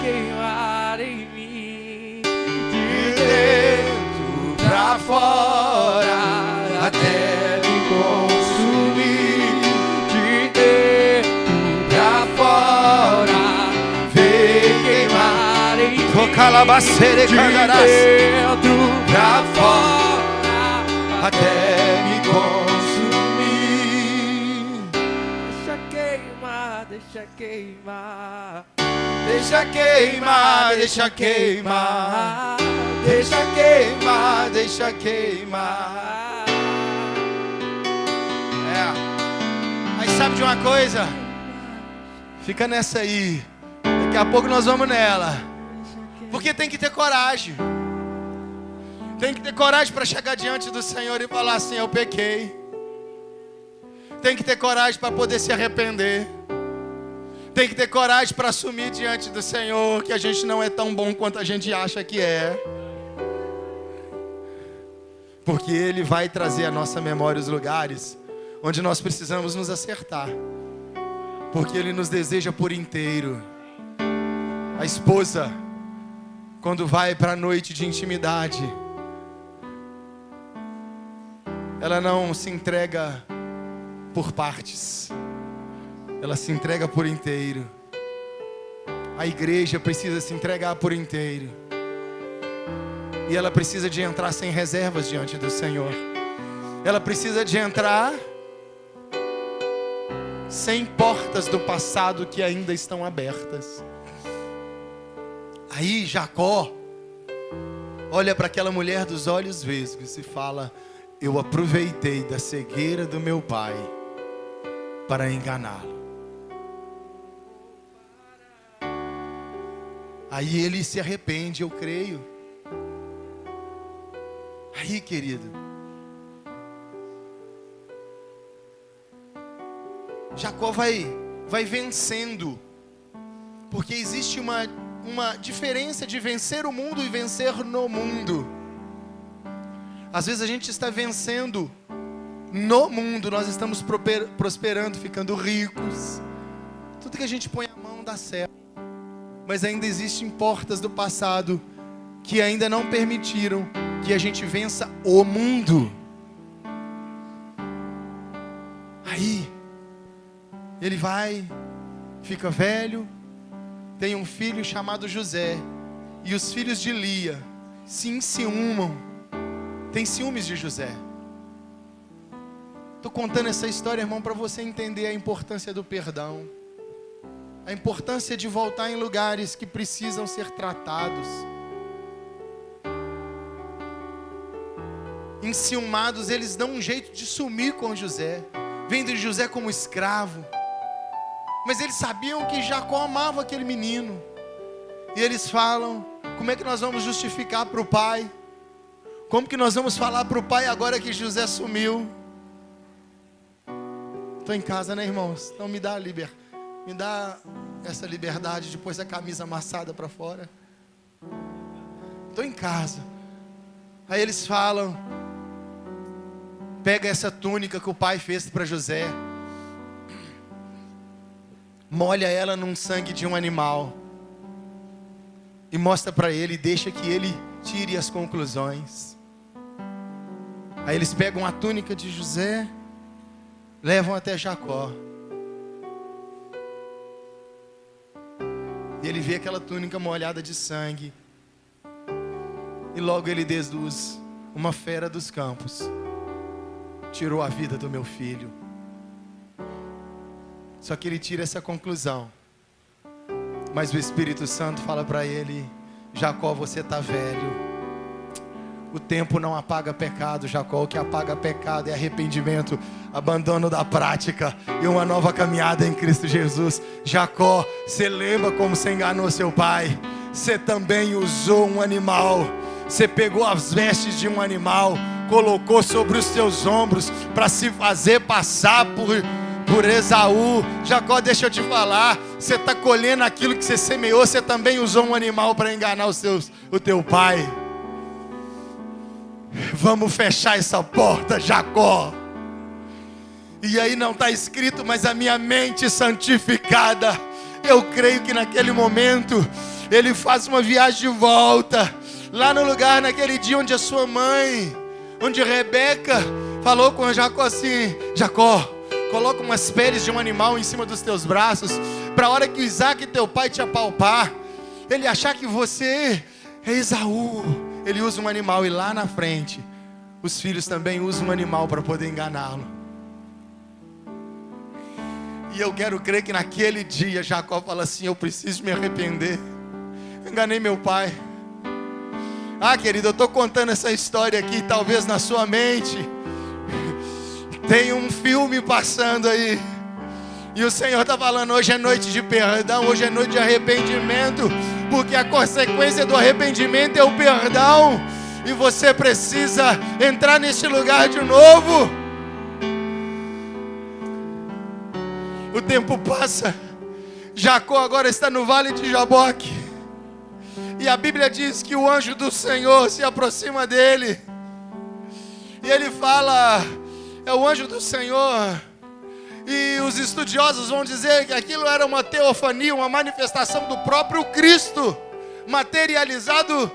queimar em mim, de dentro pra fora, até me consumir, de dentro pra fora, vem queimar em mim, Tocalabacere de cantarás. dentro pra fora, Até me consumir. deixa queimar, deixa queimar. Deixa queimar, deixa queimar. Deixa queimar, deixa queimar. sabe de uma coisa? Fica nessa aí. Daqui a pouco nós vamos nela. Porque tem que ter coragem. Tem que ter coragem para chegar diante do Senhor e falar assim: eu pequei. Tem que ter coragem para poder se arrepender. Tem que ter coragem para assumir diante do Senhor que a gente não é tão bom quanto a gente acha que é. Porque Ele vai trazer à nossa memória os lugares onde nós precisamos nos acertar. Porque Ele nos deseja por inteiro. A esposa, quando vai para a noite de intimidade, ela não se entrega por partes. Ela se entrega por inteiro. A igreja precisa se entregar por inteiro. E ela precisa de entrar sem reservas diante do Senhor. Ela precisa de entrar sem portas do passado que ainda estão abertas. Aí Jacó olha para aquela mulher dos olhos vesgos e fala: eu aproveitei da cegueira do meu pai para enganá-lo. Aí ele se arrepende, eu creio. Aí, querido, Jacó vai vencendo. Porque existe uma diferença de vencer o mundo e vencer no mundo. Às vezes a gente está vencendo no mundo, nós estamos prosperando, ficando ricos. Tudo que a gente põe a mão dá certo. Mas ainda existem portas do passado que ainda não permitiram que a gente vença o mundo. Aí, ele vai, fica velho, tem um filho chamado José. E os filhos de Lia se enciumam, tem ciúmes de José. Estou contando essa história, irmão, para você entender a importância do perdão. A importância de voltar em lugares que precisam ser tratados. Enciumados, eles dão um jeito de sumir com José. Vendo José como escravo. Mas eles sabiam que Jacó amava aquele menino. E eles falam: como é que nós vamos justificar para o pai? Como que nós vamos falar para o pai agora que José sumiu? Estou em casa, né, irmãos? Então me dá essa liberdade de pôr a camisa amassada para fora. Estou em casa. Aí eles falam: pega essa túnica que o pai fez para José, molha ela num sangue de um animal e mostra para ele, deixa que ele tire as conclusões. Aí eles pegam a túnica de José, levam até Jacó. E ele vê aquela túnica molhada de sangue. E logo ele deduz: uma fera dos campos tirou a vida do meu filho. Só que ele tira essa conclusão. Mas o Espírito Santo fala para ele: Jacó, você está velho. O tempo não apaga pecado, Jacó. O que apaga pecado é arrependimento, abandono da prática e uma nova caminhada em Cristo Jesus. Jacó, você lembra como você enganou seu pai? Você também usou um animal. Você pegou as vestes de um animal, colocou sobre os seus ombros para se fazer passar por Esaú. Jacó, deixa eu te falar, você está colhendo aquilo que você semeou. Você também usou um animal para enganar o teu pai. Vamos fechar essa porta, Jacó. E aí não está escrito, mas a minha mente santificada, eu creio que naquele momento ele faz uma viagem de volta, lá no lugar, naquele dia onde a sua mãe, onde Rebeca falou com Jacó assim: Jacó, coloca umas peles de um animal em cima dos teus braços, para a hora que o Isaac, teu pai, te apalpar, ele achar que você é Esaú. Ele usa um animal e lá na frente os filhos também usam um animal para poder enganá-lo. E eu quero crer que naquele dia Jacó fala assim: eu preciso me arrepender, enganei meu pai. Ah, querido, eu estou contando essa história aqui, talvez na sua mente tem um filme passando aí. E o Senhor está falando, hoje é noite de perdão, hoje é noite de arrependimento, porque a consequência do arrependimento é o perdão, e você precisa entrar neste lugar de novo. O tempo passa, Jacó agora está no vale de Jaboque, e a Bíblia diz que o anjo do Senhor se aproxima dele, e ele fala, é o anjo do Senhor. E os estudiosos vão dizer que aquilo era uma teofania, uma manifestação do próprio Cristo, materializado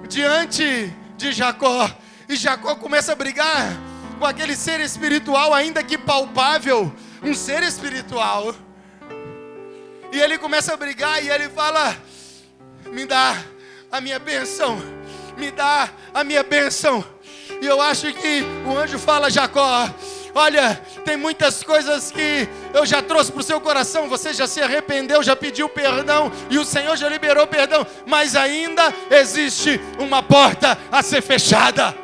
diante de Jacó. E Jacó começa a brigar com aquele ser espiritual, ainda que palpável, um ser espiritual. E ele começa a brigar e ele fala, me dá a minha bênção, me dá a minha bênção. E eu acho que o anjo fala, Jacó, olha, tem muitas coisas que eu já trouxe para o seu coração, você já se arrependeu, já pediu perdão, e o Senhor já liberou perdão, mas ainda existe uma porta a ser fechada.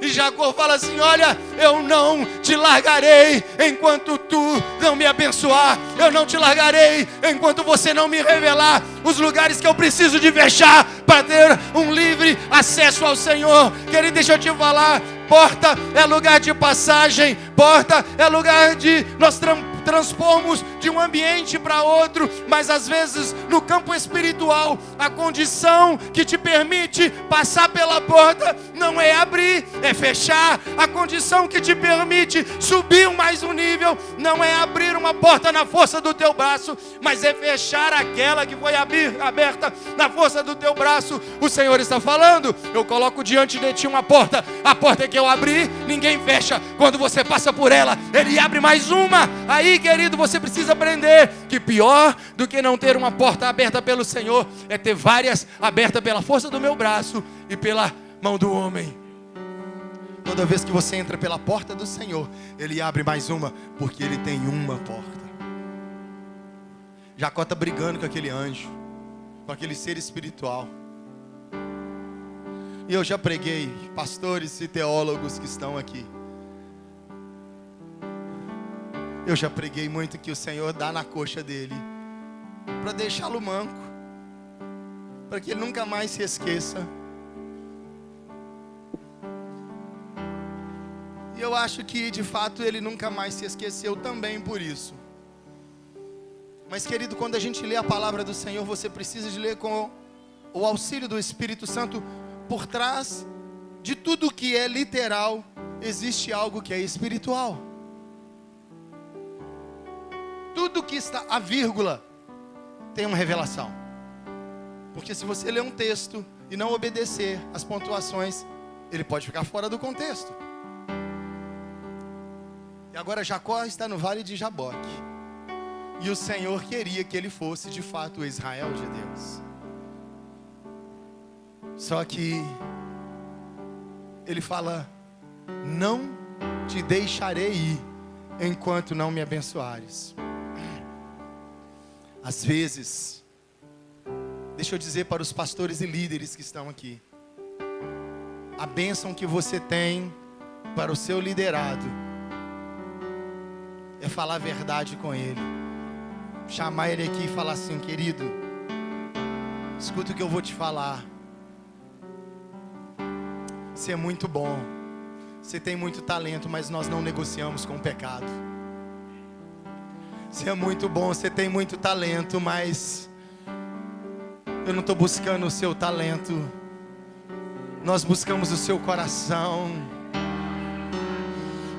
E Jacó fala assim, olha, eu não te largarei enquanto tu não me abençoar, eu não te largarei enquanto você não me revelar os lugares que eu preciso de fechar para ter um livre acesso ao Senhor. Querido, deixa eu te falar, porta é lugar de passagem, porta é lugar de nós transpomos de um ambiente para outro, mas às vezes no campo espiritual, a condição que te permite passar pela porta não é abrir, é fechar. A condição que te permite subir mais um nível não é abrir uma porta na força do teu braço, mas é fechar aquela que foi aberta na força do teu braço. O Senhor está falando, eu coloco diante de ti uma porta, a porta que eu abri, ninguém fecha. Quando você passa por ela, Ele abre mais uma. Aí, querido, você precisa aprender que pior do que não ter uma porta aberta pelo Senhor é ter várias abertas pela força do meu braço e pela mão do homem. Toda vez que você entra pela porta do Senhor, Ele abre mais uma, porque Ele tem uma porta. Jacó está brigando com aquele anjo, com aquele ser espiritual. E eu já preguei, pastores e teólogos que estão aqui, eu já preguei muito que o Senhor dá na coxa dele, para deixá-lo manco, para que ele nunca mais se esqueça. E eu acho que de fato ele nunca mais se esqueceu também por isso. Mas, querido, quando a gente lê a palavra do Senhor, você precisa de ler com o auxílio do Espírito Santo. Por trás de tudo que é literal, existe algo que é espiritual. Tudo que está, a vírgula, tem uma revelação. Porque se você ler um texto e não obedecer as pontuações, ele pode ficar fora do contexto. E agora Jacó está no vale de Jaboque. E o Senhor queria que ele fosse de fato o Israel de Deus. Só que ele fala, não te deixarei ir enquanto não me abençoares. Às vezes, deixa eu dizer para os pastores e líderes que estão aqui, a bênção que você tem para o seu liderado é falar a verdade com ele. Chamar ele aqui e falar assim, querido, escuta o que eu vou te falar. Você é muito bom, você tem muito talento, mas nós não negociamos com o pecado. Você é muito bom, você tem muito talento, mas eu não estou buscando o seu talento, nós buscamos o seu coração.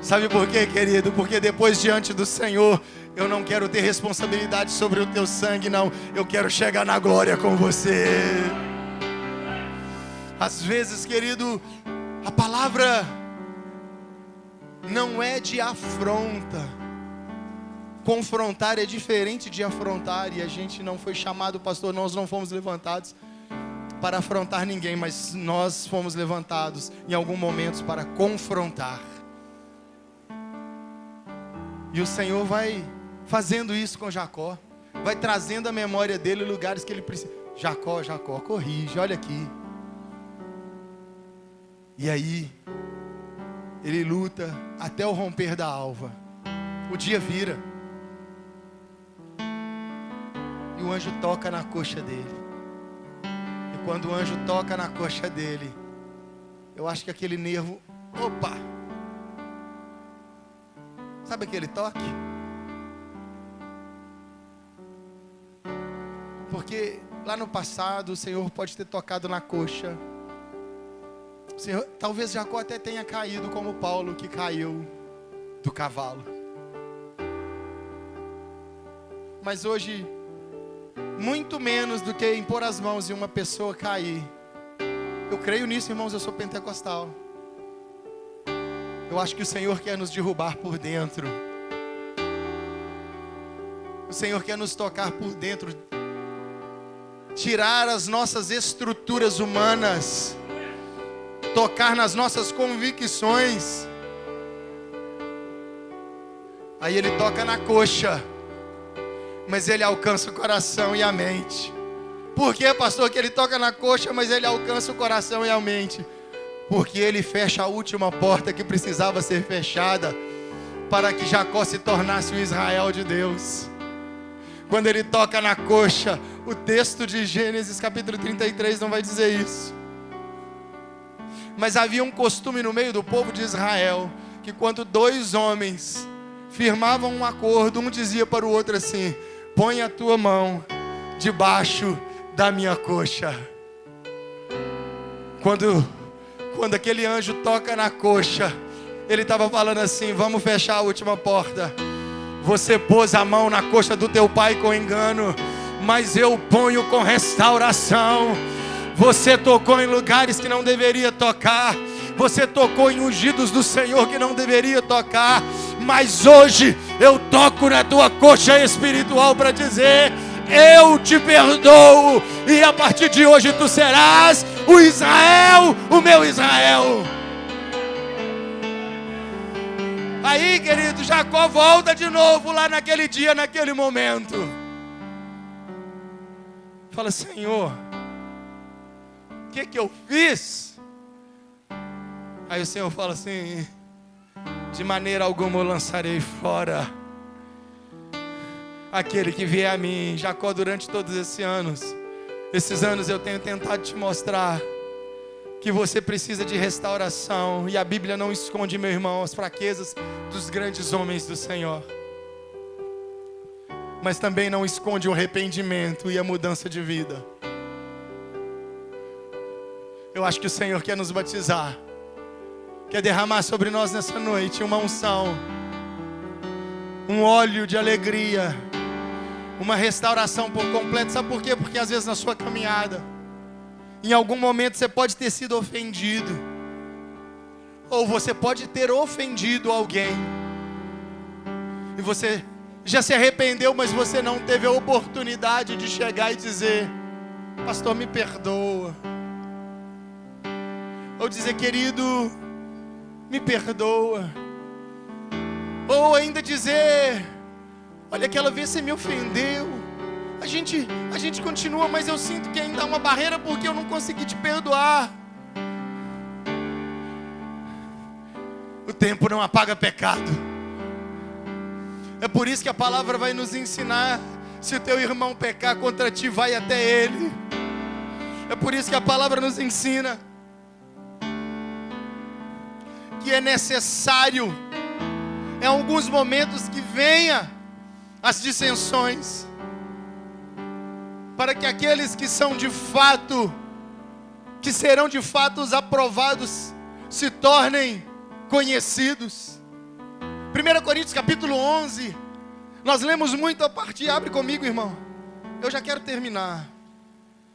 Sabe por quê, querido? Porque depois diante do Senhor, eu não quero ter responsabilidade sobre o teu sangue, não. Eu quero chegar na glória com você. Às vezes, querido, a palavra não é de afronta. Confrontar é diferente de afrontar. E a gente não foi chamado, pastor, nós não fomos levantados para afrontar ninguém, mas nós fomos levantados em algum momento para confrontar. E o Senhor vai fazendo isso com Jacó, vai trazendo a memória dele lugares que ele precisa. Jacó, Jacó, corrige, olha aqui. E aí, ele luta até o romper da alva. O dia vira. E o anjo toca na coxa dele. E quando o anjo toca na coxa dele, eu acho que aquele nervo, opa! Sabe aquele toque? Porque lá no passado o Senhor pode ter tocado na coxa. O Senhor, talvez Jacó até tenha caído como Paulo que caiu do cavalo. Mas hoje, muito menos do que impor as mãos em uma pessoa cair. Eu creio nisso, irmãos, eu sou pentecostal. Eu acho que o Senhor quer nos derrubar por dentro. O Senhor quer nos tocar por dentro. Tirar as nossas estruturas humanas. Tocar nas nossas convicções. Aí ele toca na coxa. Mas ele alcança o coração e a mente. Por que, pastor, que ele toca na coxa, mas ele alcança o coração e a mente? Porque ele fecha a última porta que precisava ser fechada para que Jacó se tornasse o Israel de Deus. Quando ele toca na coxa, o texto de Gênesis capítulo 33 não vai dizer isso. Mas havia um costume no meio do povo de Israel, que quando dois homens firmavam um acordo, um dizia para o outro assim: põe a tua mão debaixo da minha coxa. Quando aquele anjo toca na coxa, ele estava falando assim: vamos fechar a última porta. Você pôs a mão na coxa do teu pai com engano, mas eu ponho com restauração. Você tocou em lugares que não deveria tocar. Você tocou em ungidos do Senhor que não deveria tocar. Mas hoje eu toco na tua coxa espiritual para dizer: eu te perdoo. E a partir de hoje tu serás o Israel, o meu Israel. Aí, querido, Jacó volta de novo lá naquele dia, naquele momento. Fala: Senhor, o que eu fiz? Aí o Senhor fala assim: de maneira alguma eu lançarei fora aquele que vier a mim. Jacó, durante todos esses anos eu tenho tentado te mostrar que você precisa de restauração. E a Bíblia não esconde, meu irmão, as fraquezas dos grandes homens do Senhor. Mas também não esconde o arrependimento e a mudança de vida. Eu acho que o Senhor quer nos batizar. Quer derramar sobre nós nessa noite uma unção. Um óleo de alegria. Uma restauração por completo. Sabe por quê? Porque às vezes na sua caminhada, em algum momento você pode ter sido ofendido. Ou você pode ter ofendido alguém. E você já se arrependeu, mas você não teve a oportunidade de chegar e dizer: pastor, me perdoa. Ou dizer: querido, me perdoa. Ou ainda dizer: olha, aquela vez você me ofendeu. A gente continua, mas eu sinto que ainda há uma barreira porque eu não consegui te perdoar. O tempo não apaga pecado. É por isso que a palavra vai nos ensinar: se o teu irmão pecar contra ti, vai até ele. É por isso que a palavra nos ensina que é necessário, em alguns momentos, que venha as dissensões, para que aqueles que são de fato, que serão de fato os aprovados, se tornem conhecidos. 1 Coríntios capítulo 11, nós lemos muito a partir, abre comigo, irmão, eu já quero terminar.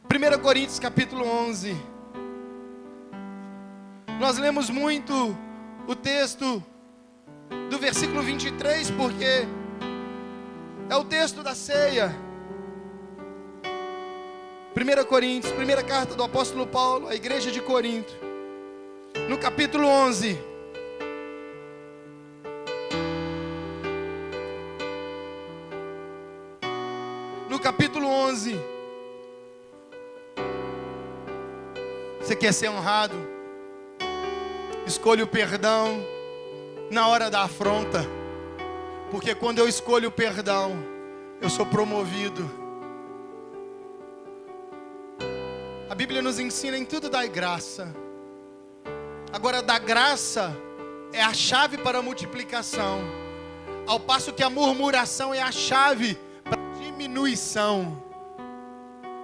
1 Coríntios capítulo 11, nós lemos muito o texto do versículo 23, porque é o texto da ceia. 1 Coríntios, primeira carta do apóstolo Paulo à igreja de Corinto, no capítulo 11. No capítulo 11. Você quer ser honrado? Escolha o perdão na hora da afronta. Porque quando eu escolho o perdão, eu sou promovido. A Bíblia nos ensina em tudo dai graça. Agora, dar graça é a chave para a multiplicação, ao passo que a murmuração é a chave para a diminuição.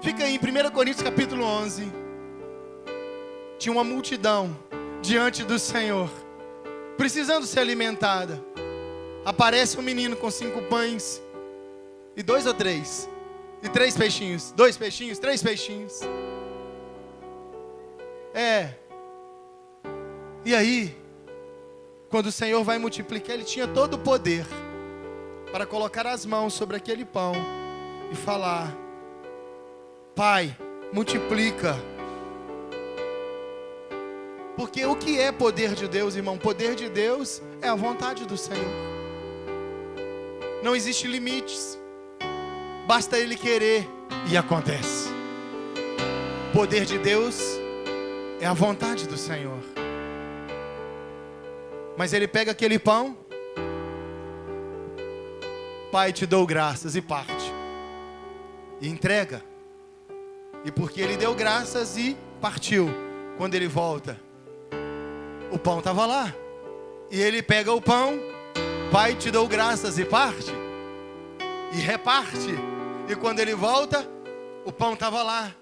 Fica aí em 1 Coríntios capítulo 11. Tinha uma multidão diante do Senhor, precisando ser alimentada. Aparece um menino com 5 pães e 2 ou 3, e 3 peixinhos, 2 peixinhos, 3 peixinhos. E aí, quando o Senhor vai multiplicar, Ele tinha todo o poder para colocar as mãos sobre aquele pão e falar: Pai, multiplica. Porque o que é poder de Deus, irmão? Poder de Deus é a vontade do Senhor. Não existe limites. Basta Ele querer e acontece. Poder de Deus é a vontade do Senhor. Mas Ele pega aquele pão, Pai, te dou graças, e parte. E entrega. E porque Ele deu graças e partiu, quando Ele volta, o pão estava lá. E Ele pega o pão, Pai, te dou graças, e parte. E reparte. E quando Ele volta, o pão estava lá.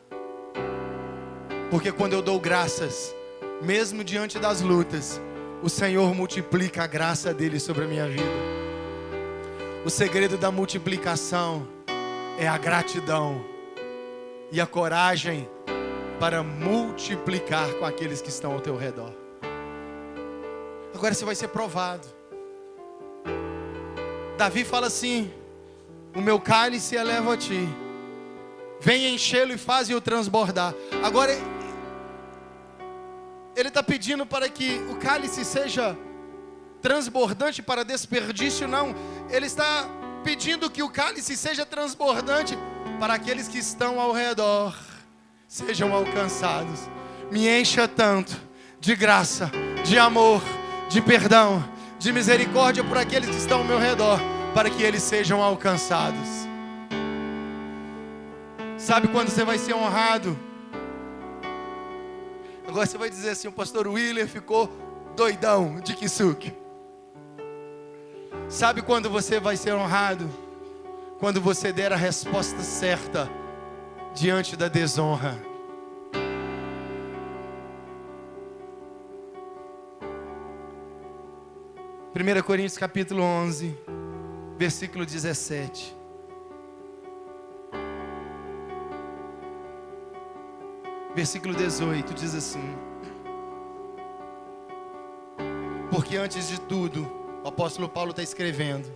Porque quando eu dou graças, mesmo diante das lutas, o Senhor multiplica a graça dEle sobre a minha vida. O segredo da multiplicação é a gratidão e a coragem para multiplicar com aqueles que estão ao teu redor. Agora você vai ser provado. Davi fala assim: o meu cálice eleva a ti, vem enchê-lo e faze-o transbordar. Agora ele está pedindo para que o cálice seja transbordante para desperdício, não. Ele está pedindo que o cálice seja transbordante para aqueles que estão ao redor sejam alcançados. Me encha tanto de graça, de amor, de perdão, de misericórdia por aqueles que estão ao meu redor, para que eles sejam alcançados. Sabe quando você vai ser honrado? Agora você vai dizer assim: o pastor Willer ficou doidão de Kisuke. Sabe quando você vai ser honrado? Quando você der a resposta certa diante da desonra. Primeira Coríntios capítulo 11, versículo 17. Versículo 18 diz assim: porque antes de tudo, o apóstolo Paulo está escrevendo,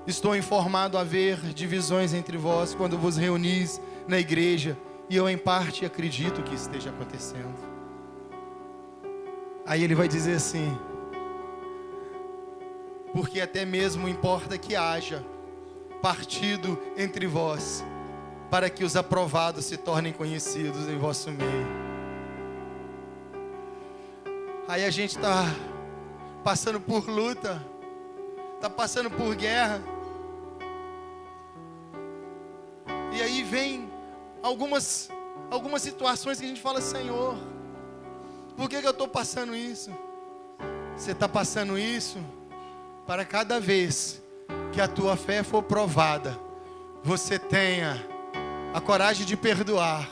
estou informado a haver divisões entre vós quando vos reunis na igreja, e eu em parte acredito que esteja acontecendo. Aí ele vai dizer assim: porque até mesmo importa que haja partido entre vós, para que os aprovados se tornem conhecidos em vosso meio. Aí a gente está passando por luta, está passando por guerra, e aí vem algumas situações que a gente fala: Senhor, por que eu estou passando isso? Você está passando isso para cada vez que a tua fé for provada, você tenha a coragem de perdoar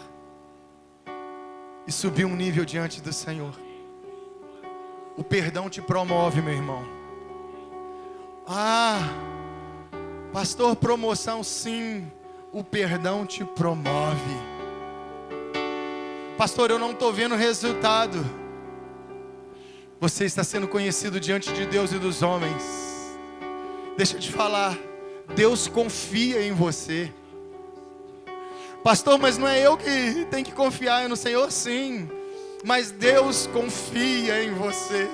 e subir um nível diante do Senhor. O perdão te promove, meu irmão. Pastor, promoção, sim, o perdão te promove. Pastor, eu não estou vendo resultado. Você está sendo conhecido diante de Deus e dos homens. Deixa eu te falar, Deus confia em você. Pastor, mas não é eu que tenho que confiar no Senhor? Sim, mas Deus confia em você.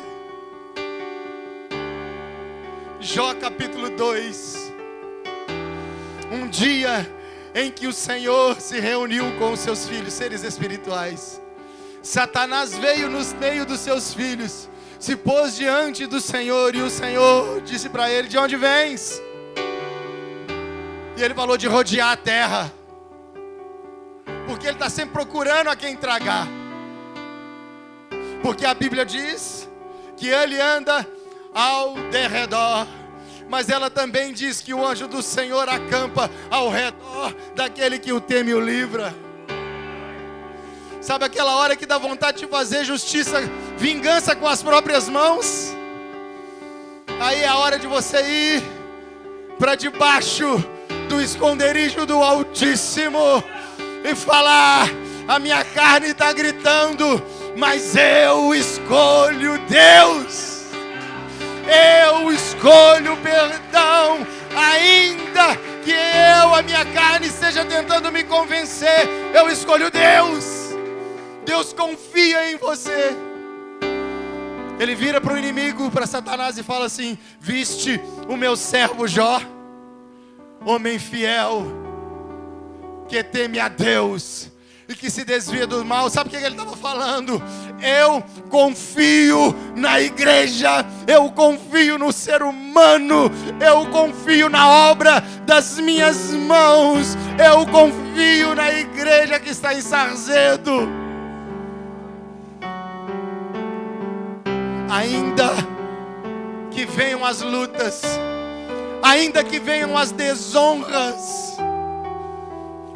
Jó capítulo 2. Um dia em que o Senhor se reuniu com os seus filhos, seres espirituais. Satanás veio no meio dos seus filhos, se pôs diante do Senhor, e o Senhor disse para ele: de onde vens? E ele falou: de rodear a terra. Porque ele está sempre procurando a quem tragar. Porque a Bíblia diz que ele anda ao derredor, mas ela também diz que o anjo do Senhor acampa ao redor daquele que o teme e o livra. Sabe aquela hora que dá vontade de fazer justiça, vingança com as próprias mãos? Aí é a hora de você ir para debaixo do esconderijo do Altíssimo e falar: a minha carne está gritando, mas eu escolho Deus. Eu escolho perdão, ainda que a minha carne esteja tentando me convencer, eu escolho Deus. Deus confia em você. Ele vira para o inimigo, para Satanás, e fala assim: viste o meu servo Jó, homem fiel, que teme a Deus e que se desvia do mal. Sabe o que ele estava falando? Eu confio na igreja, eu confio no ser humano, eu confio na obra das minhas mãos, eu confio na igreja que está em Sarzedo. Ainda que venham as lutas, ainda que venham as desonras,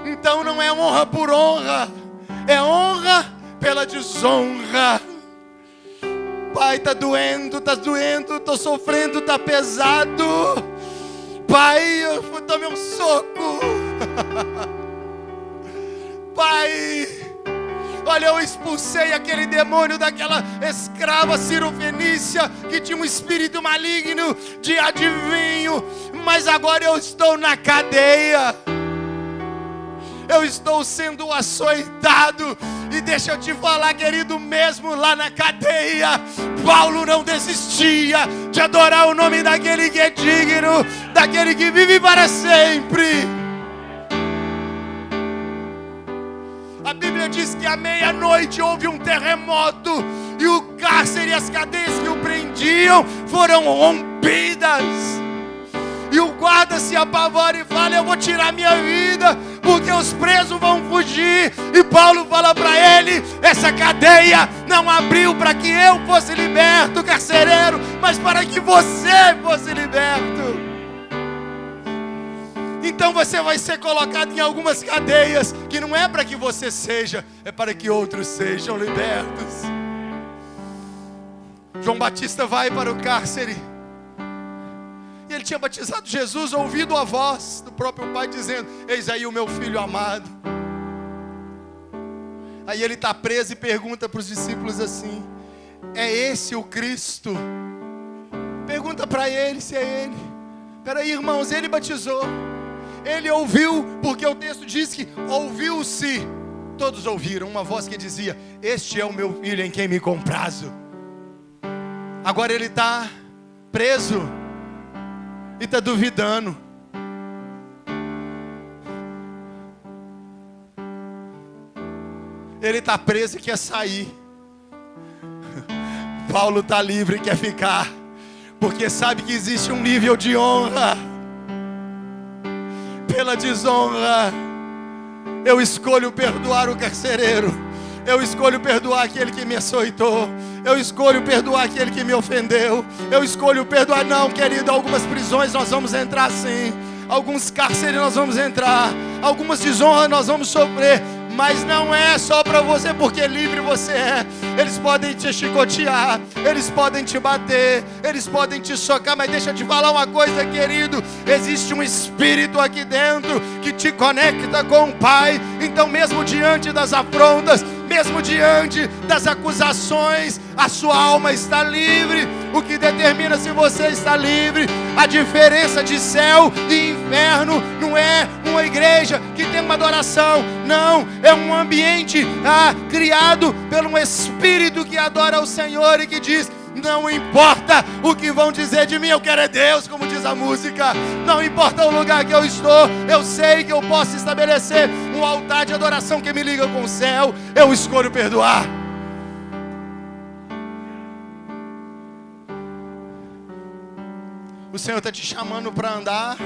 então não é honra por honra, é honra pela desonra. Pai, está doendo, estou sofrendo, está pesado. Pai, eu tomei um soco. Pai, olha, eu expulsei aquele demônio daquela escrava cirofenícia que tinha um espírito maligno de adivinho, mas agora eu estou na cadeia. Eu estou sendo açoitado. E deixa eu te falar, querido, mesmo lá na cadeia, Paulo não desistia de adorar o nome daquele que é digno, daquele que vive para sempre. A Bíblia diz que à meia-noite houve um terremoto e o cárcere e as cadeias que o prendiam foram rompidas. E o guarda se apavora e fala: eu vou tirar minha vida, porque os presos vão fugir. E Paulo fala para ele: essa cadeia não abriu para que eu fosse liberto, carcereiro, mas para que você fosse liberto. Então você vai ser colocado em algumas cadeias que não é para que você seja, é para que outros sejam libertos. João Batista vai para o cárcere. E ele tinha batizado Jesus, ouvido a voz do próprio Pai dizendo: eis aí o meu filho amado. Aí ele está preso e pergunta para os discípulos assim: é esse o Cristo? Pergunta para ele se é ele. Peraí, irmãos, ele batizou, ele ouviu, porque o texto diz que ouviu-se, todos ouviram uma voz que dizia: este é o meu filho em quem me comprazo. Agora ele está preso e está duvidando. Ele está preso e quer sair. Paulo está livre e quer ficar, porque sabe que existe um nível de honra. Pela desonra, eu escolho perdoar o carcereiro, eu escolho perdoar aquele que me açoitou, eu escolho perdoar aquele que me ofendeu, eu escolho perdoar. Não, querido, algumas prisões nós vamos entrar sim, alguns cárceres nós vamos entrar, algumas desonras nós vamos sofrer, mas não é só para você, porque livre você é. Eles podem te chicotear, eles podem te bater, eles podem te socar, mas deixa eu te falar uma coisa, querido: existe um espírito aqui dentro que te conecta com o Pai. Então mesmo diante das afrontas, mesmo diante das acusações, a sua alma está livre. O que determina se você está livre, a diferença de céu e inferno, não é uma igreja que tem uma adoração, não, é um ambiente criado por um espírito que adora o Senhor e que diz: não importa o que vão dizer de mim, eu quero é Deus, como diz a música. Não importa o lugar que eu estou, eu sei que eu posso estabelecer um altar de adoração que me liga com o céu. Eu escolho perdoar. O Senhor está te chamando para andar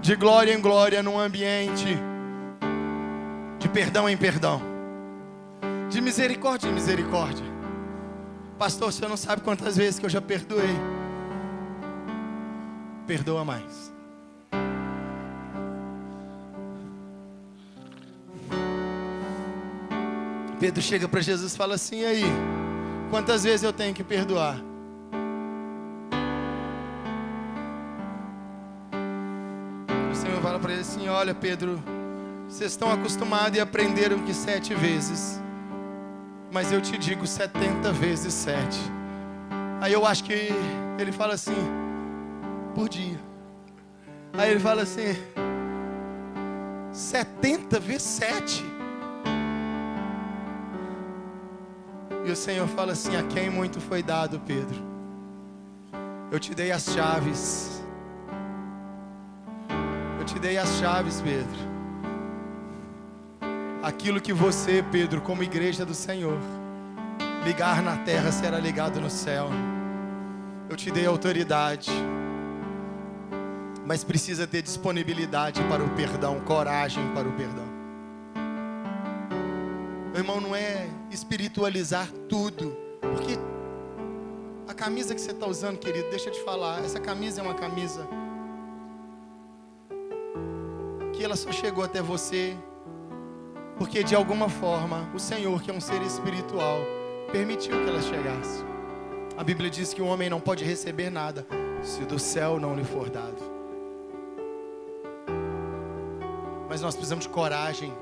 de glória em glória num ambiente de perdão em perdão, de misericórdia em misericórdia. Pastor, o senhor não sabe quantas vezes que eu já perdoei. Perdoa mais. Pedro chega para Jesus e fala assim: e aí, quantas vezes eu tenho que perdoar? O Senhor fala para ele assim: olha, Pedro, vocês estão acostumados e aprenderam que 7 vezes, mas eu te digo 70 vezes 7. Aí eu acho que ele fala assim: por dia. Aí ele fala assim: 70 vezes 7. E o Senhor fala assim: a quem muito foi dado, Pedro, eu te dei as chaves. Eu te dei as chaves, Pedro. Aquilo que você, Pedro, como igreja do Senhor, ligar na terra será ligado no céu. Eu te dei autoridade, mas precisa ter disponibilidade para o perdão, coragem para o perdão. Meu irmão, não é espiritualizar tudo, porque a camisa que você está usando, querido, deixa eu te falar, essa camisa é uma camisa que ela só chegou até você porque de alguma forma o Senhor, que é um ser espiritual, permitiu que ela chegasse. A Bíblia diz que o homem não pode receber nada se do céu não lhe for dado. Mas nós precisamos de coragem.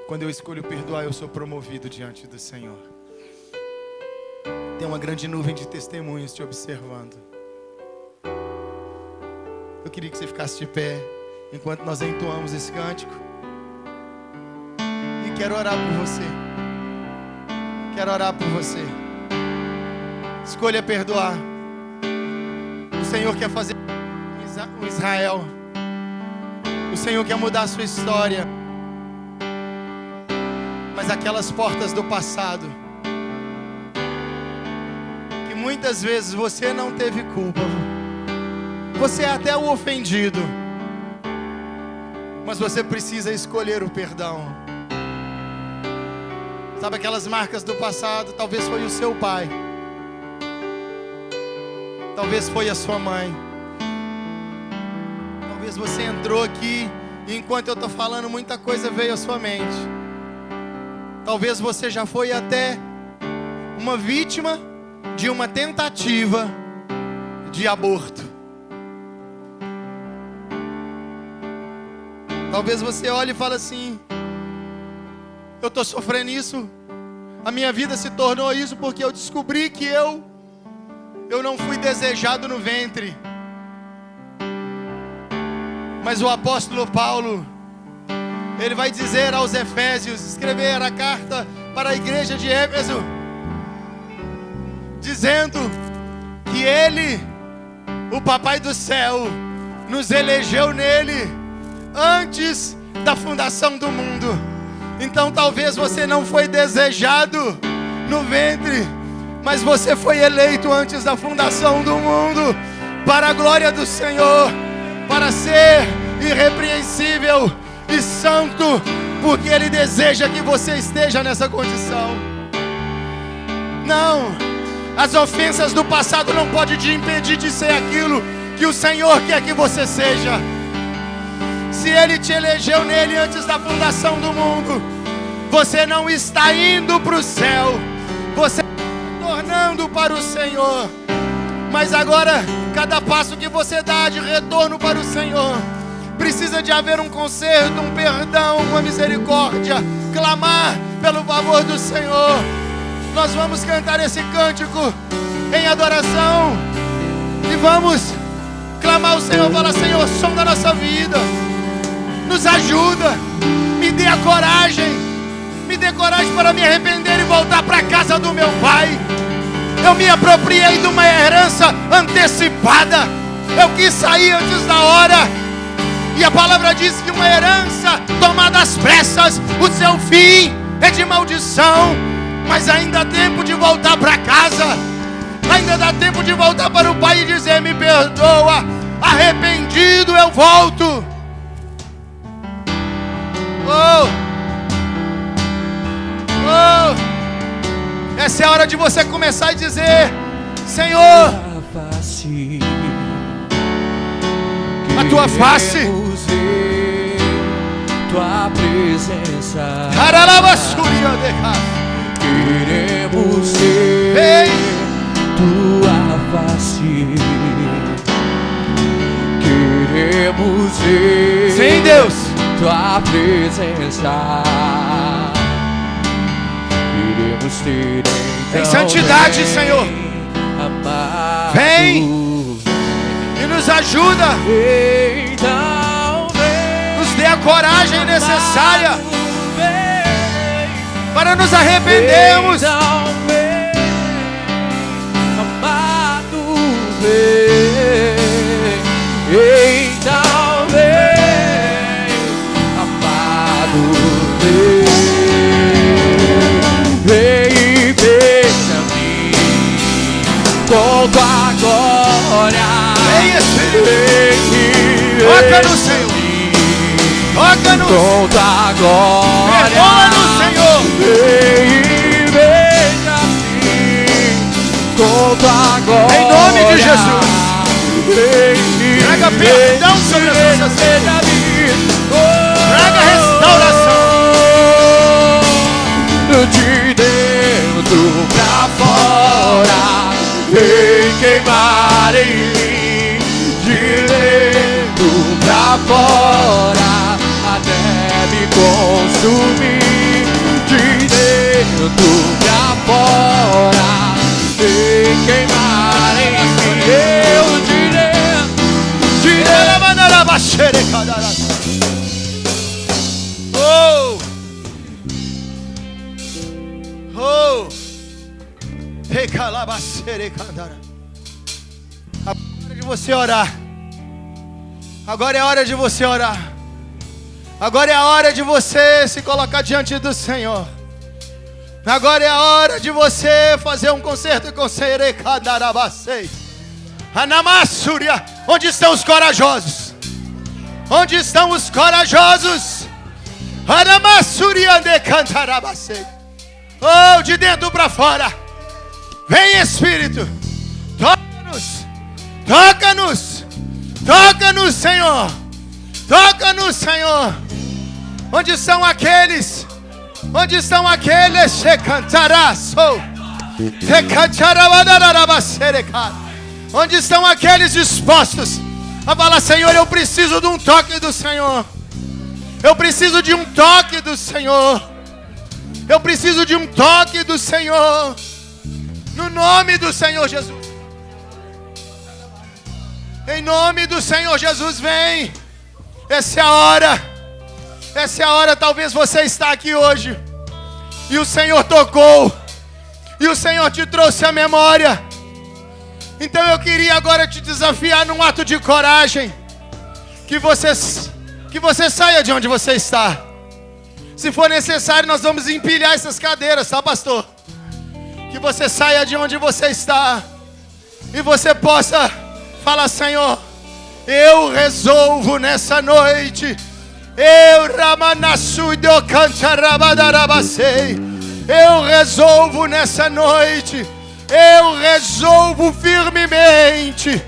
Quando eu escolho perdoar, eu sou promovido diante do Senhor. Tem uma grande nuvem de testemunhos te observando. Eu queria que você ficasse de pé enquanto nós entoamos esse cântico. E quero orar por você. Quero orar por você. Escolha perdoar. O Senhor quer fazer o Israel. O Senhor quer mudar a sua história. Mas aquelas portas do passado, que muitas vezes você não teve culpa, você é até o ofendido, mas você precisa escolher o perdão. Sabe aquelas marcas do passado? Talvez foi o seu pai, talvez foi a sua mãe, talvez você entrou aqui e enquanto eu estou falando muita coisa veio à sua mente. Talvez você já foi até uma vítima de uma tentativa de aborto. Talvez você olhe e fale assim: eu estou sofrendo isso, a minha vida se tornou isso porque eu descobri que eu não fui desejado no ventre. Mas o apóstolo Paulo, ele vai dizer aos Efésios, escrever a carta para a igreja de Éfeso, dizendo que Ele, o Papai do céu, nos elegeu nele antes da fundação do mundo. Então talvez você não foi desejado no ventre, mas você foi eleito antes da fundação do mundo, para a glória do Senhor, para ser irrepreensível e santo, porque Ele deseja que você esteja nessa condição. Não, as ofensas do passado não podem te impedir de ser aquilo que o Senhor quer que você seja. Se Ele te elegeu nele antes da fundação do mundo, você não está indo para o céu, você está tornando para o Senhor. Mas agora, cada passo que você dá de retorno para o Senhor, precisa de haver um conserto, um perdão, uma misericórdia, clamar pelo favor do Senhor. Nós vamos cantar esse cântico em adoração e vamos clamar ao Senhor, falar: Senhor, som da nossa vida, nos ajuda, me dê a coragem, me dê coragem para me arrepender e voltar para a casa do meu pai. Eu me apropriei de uma herança antecipada, eu quis sair antes da hora. E a palavra diz que uma herança tomada às pressas, o seu fim é de maldição. Mas ainda há tempo de voltar para casa, ainda dá tempo de voltar para o Pai e dizer: me perdoa, arrependido eu volto. Essa é a hora de você começar a dizer: Senhor, a tua face, tua presença, queremos ver tua face, queremos ver, sim, Deus, tua presença, queremos ter em santidade, Senhor, amado, vem e nos ajuda, então nos dê a coragem necessária para nos arrependermos. Então vem, amado, vem. Então vem, amado, vem. Vem e beija-me com tua glória. Vem, Espírito, Vem, toca no Senhor, toca-nos, com tua glória. perdoa-nos, Senhor. Vem e beija-me com tua glória. Em nome de Jesus. Vem e Traga perdão sobre as nossas vidas. Traga restauração. De dentro pra fora, vem queimar em mim. De dentro pra fora, até me consumir. De dentro pra fora, vem queimar em mim. Eu de dentro. Oh! Oh! Agora é de você orar. Agora é a hora de você orar. Agora é a hora de você se colocar diante do Senhor. Agora é a hora de você fazer um concerto com Serecadarabacei. Anamassuria. Onde estão os corajosos? Onde estão os corajosos? Anamassuria de Cantarabacei. Oh, de dentro para fora. Vem, Espírito. Toca-nos. Toca-nos. Toca-nos, Senhor. Toca-nos, Senhor. Onde estão aqueles? Onde estão aqueles? Se cantará, sou. Se cantará, onde estão aqueles dispostos a falar: Senhor, eu preciso de um toque do Senhor. Eu preciso de um toque do Senhor. Eu preciso de um toque do Senhor. No nome do Senhor Jesus. Em nome do Senhor Jesus, vem. Essa é a hora. Essa é a hora. Talvez você está aqui hoje e o Senhor tocou, e o Senhor te trouxe a memória. Então eu queria agora te desafiar num ato de coragem, que você saia de onde você está. Se for necessário, nós vamos empilhar essas cadeiras, tá, pastor? Que você saia de onde você está e você possa falar: Senhor, eu resolvo nessa noite. Eu resolvo nessa noite. Eu resolvo firmemente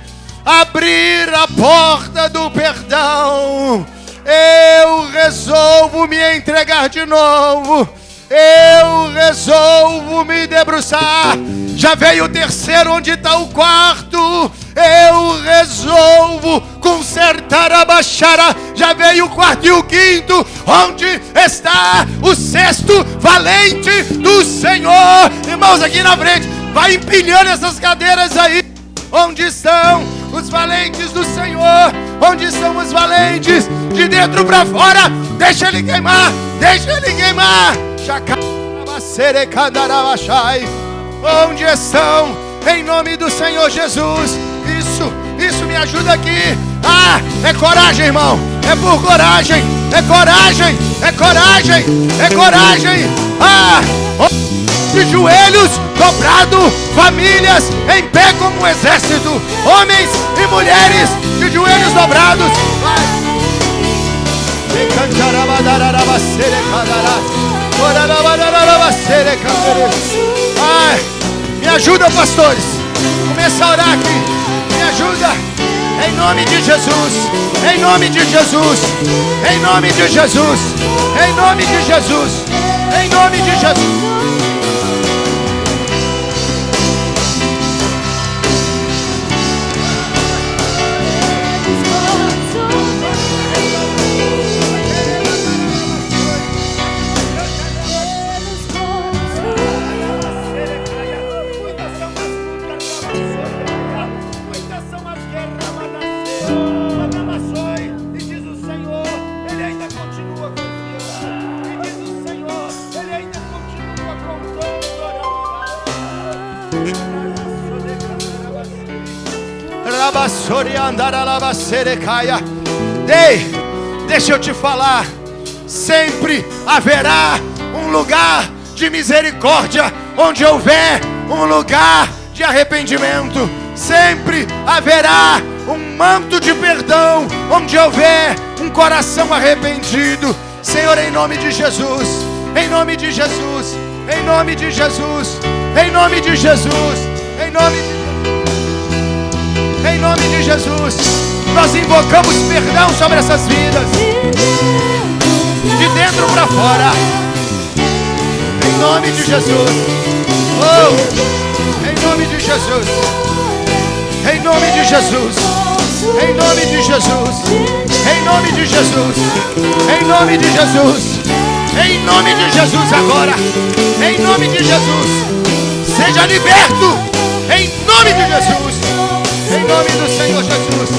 abrir a porta do perdão. Eu resolvo me entregar de novo. Eu resolvo me debruçar. Já veio o terceiro, onde está o quarto? Eu resolvo consertar a baixara. Já veio o quarto e o quinto. Onde está o sexto valente do Senhor? Irmãos, aqui na frente, vai empilhando essas cadeiras aí. Onde estão os valentes do Senhor? Onde estão os valentes? De dentro para fora. Deixa ele queimar. Deixa ele queimar. Onde estão? Em nome do Senhor Jesus. Isso me ajuda aqui. Ah, é coragem, irmão. É por coragem. É coragem. É coragem. É coragem. Ah, de joelhos dobrados, famílias em pé como um exército, homens e mulheres de joelhos dobrados. Vai. Ai, ajuda, pastores. Começa a orar aqui. Me ajuda. Em nome de Jesus. Em nome de Jesus. Em nome de Jesus. Em nome de Jesus. Em nome de Jesus. Deixa eu te falar, sempre haverá um lugar de misericórdia onde houver um lugar de arrependimento. Sempre haverá um manto de perdão onde houver um coração arrependido. Senhor, em nome de Jesus, em nome de Jesus, em nome de Jesus, em nome de Jesus, em nome de Jesus. Em nome de Jesus, nós invocamos perdão sobre essas vidas, de dentro para fora. Em nome de Jesus. Oh, em nome de Jesus. Em nome de Jesus. Em nome de Jesus. Em nome de Jesus. Em nome de Jesus. Em nome de Jesus agora. Em nome de Jesus. Seja liberto. Em nome de Jesus. Em nome do Senhor Jesus.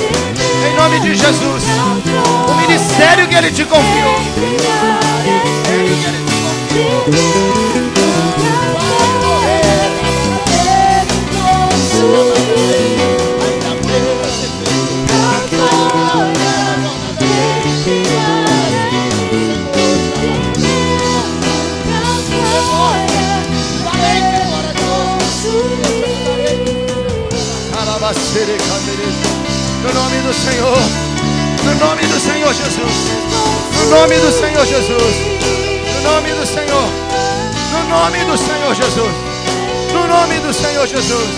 Em nome de Jesus. O ministério que Ele te confiou. No nome do Senhor, no nome do Senhor Jesus, no nome do Senhor Jesus, no nome do Senhor, no nome do Senhor Jesus, no nome do Senhor Jesus.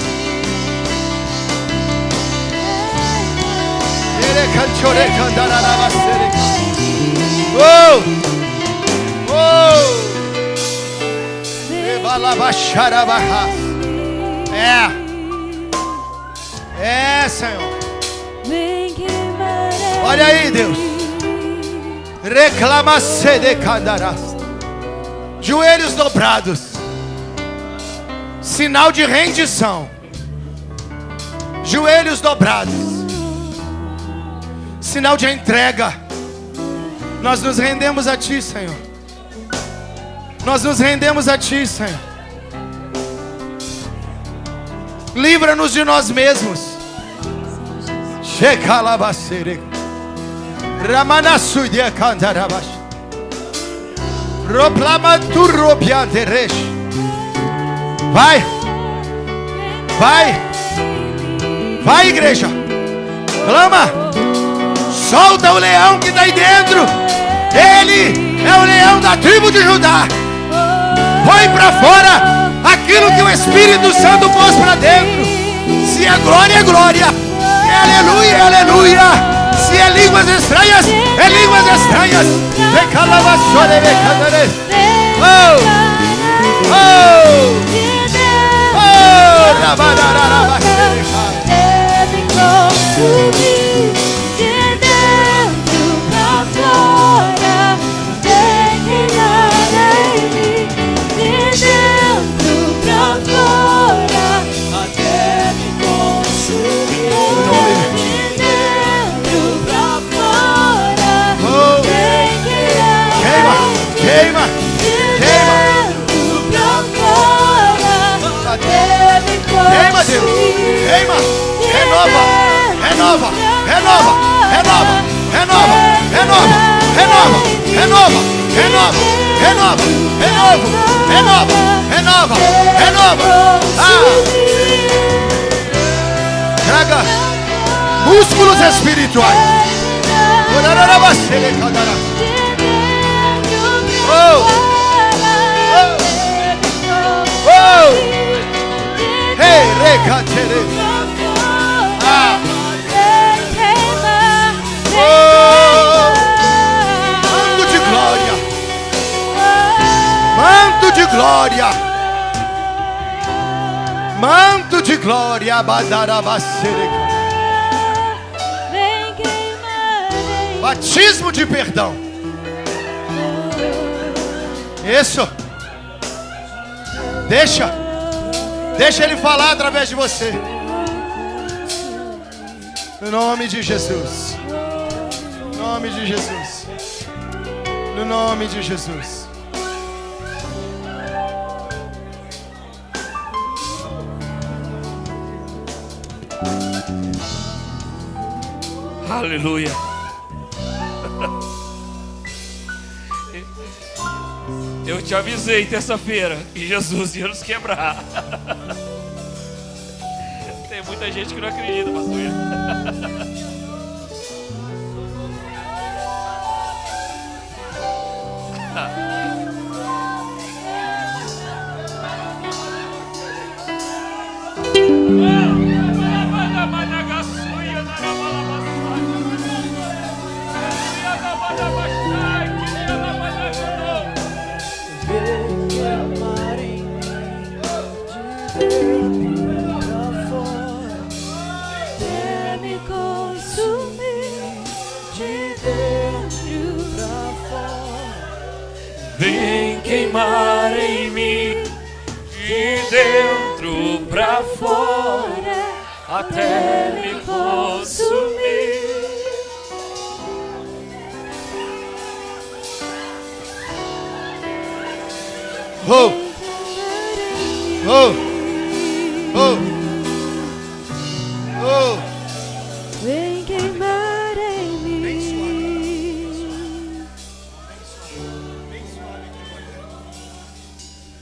Oh, Senhor. Olha aí, Deus. Reclama-se de candarás. Joelhos dobrados. Sinal de rendição. Joelhos dobrados. Sinal de entrega. Nós nos rendemos a Ti, Senhor. Nós nos rendemos a Ti, Senhor. Livra-nos de nós mesmos. Shekalabasere. Ramanasudia Kandarabash. Roplamaturropianteresh. Vai. Vai. Vai, igreja. Clama. Solta o leão que está aí dentro. Ele é o leão da tribo de Judá. Põe para fora aquilo que o Espírito Santo pôs para dentro. Se é glória, é glória. Se é aleluia, é aleluia. Se é línguas estranhas, é línguas estranhas. Oh! Oh! Oh! Rabadarabá. Queima, Deus, queima, renova, renova, renova, renova, renova, renova, renova, renova, renova, renova, renova, renova, renova, renova. Traga músculos espirituais. Oh! Oh! Ah. Manto de glória. Manto de glória. Manto de glória. Batismo de perdão. Isso. Deixa ele falar através de você. No nome de Jesus. No nome de Jesus. No nome de Jesus. Aleluia. Eu te avisei terça-feira que Jesus ia nos quebrar. Tem muita gente que não acredita, pastor. Vem queimar em mim, de dentro pra fora, até me consumir. Oh, oh, oh, oh. Vem queimar em mim.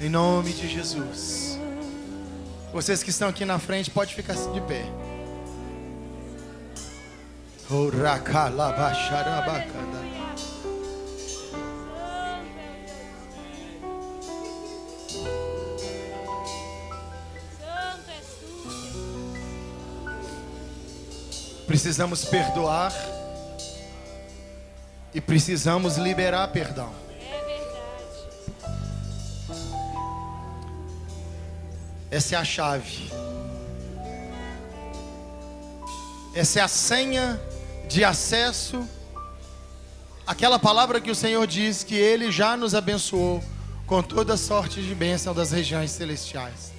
Em nome de Jesus. Vocês que estão aqui na frente, pode ficar de pé. Precisamos perdoar e precisamos liberar perdão. Essa é a chave. Essa é a senha de acesso àquela palavra que o Senhor diz que Ele já nos abençoou com toda sorte de bênção das regiões celestiais.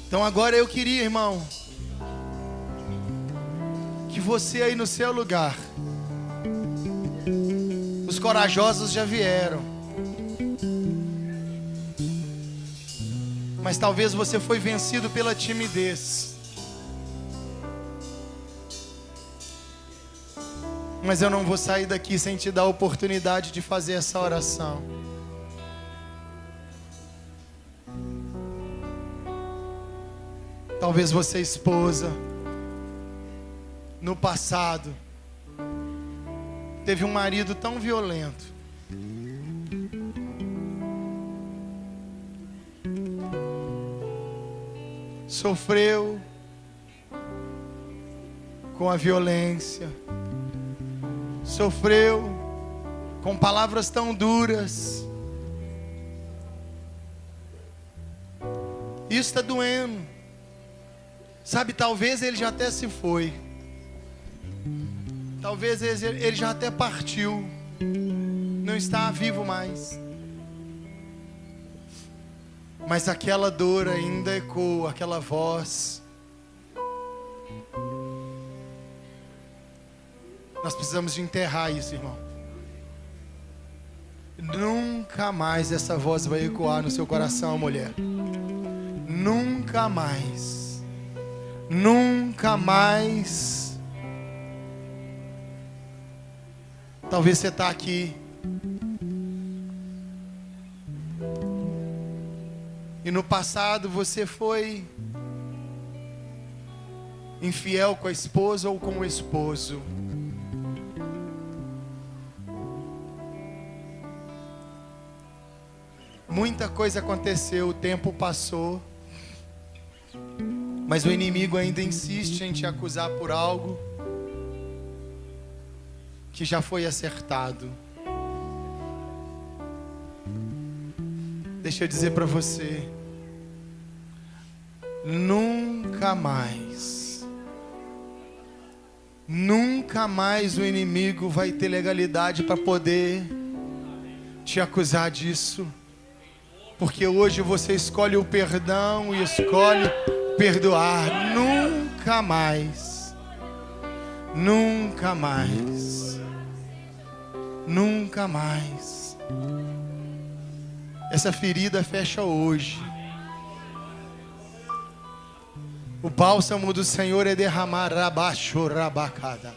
Então agora eu queria, irmão, que você aí no seu lugar, os corajosos já vieram, mas talvez você foi vencido pela timidez. Mas eu não vou sair daqui sem te dar a oportunidade de fazer essa oração. Talvez você, esposa, no passado, teve um marido tão violento. Sofreu com a violência. Sofreu com palavras tão duras. Isso está doendo. Sabe, talvez ele já até se foi. Talvez ele já até partiu. Não está vivo mais. Mas aquela dor ainda ecoa, aquela voz. Nós precisamos de enterrar isso, irmão. Nunca mais essa voz vai ecoar no seu coração, mulher. Nunca mais. Nunca mais. Talvez você está aqui e no passado você foi infiel com a esposa ou com o esposo. Muita coisa aconteceu, o tempo passou, mas o inimigo ainda insiste em te acusar por algo que já foi acertado. Deixa eu dizer para você, nunca mais o inimigo vai ter legalidade para poder te acusar disso. Porque hoje você escolhe o perdão e escolhe perdoar. Nunca mais. Nunca mais. Nunca mais. Essa ferida fecha hoje. O bálsamo do Senhor é derramar abaixo rabacada.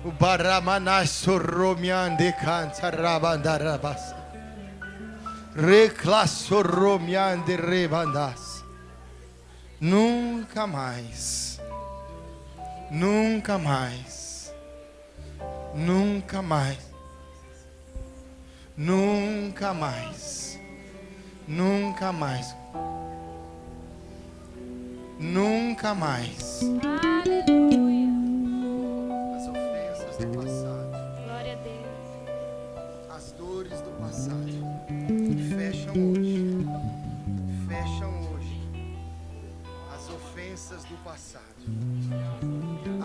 O baramanasso romiande canta rabandarabasa. Reclasso romiande rebandas. Nunca mais. Nunca mais. Nunca mais. Nunca mais. Nunca mais. Nunca mais. Aleluia. As ofensas do passado, Glória a Deus. as dores do passado, fecham hoje. Fecham hoje. As ofensas do passado,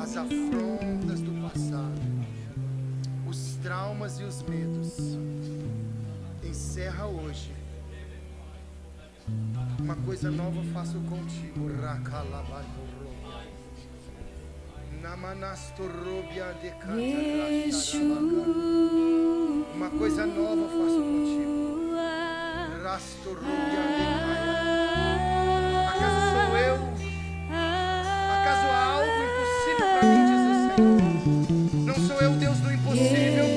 as afrontas do passado, os traumas e os medos. Encerra hoje. Uma coisa nova faço contigo. Uma coisa nova faço contigo. Acaso sou eu? Acaso há algo impossível para mim, diz o Senhor? Não sou eu, Deus do impossível.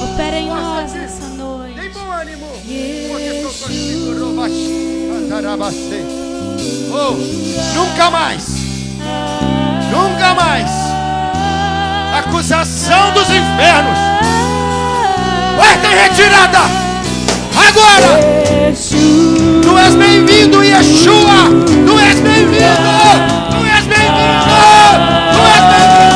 Opera em nós essa noite. Tem bom ânimo, porque estou contigo. Oh, nunca mais, nunca mais. Acusação dos infernos, ordem retirada. Agora, tu és bem-vindo, Yeshua. Tu és bem-vindo, tu és bem-vindo, tu és bem-vindo.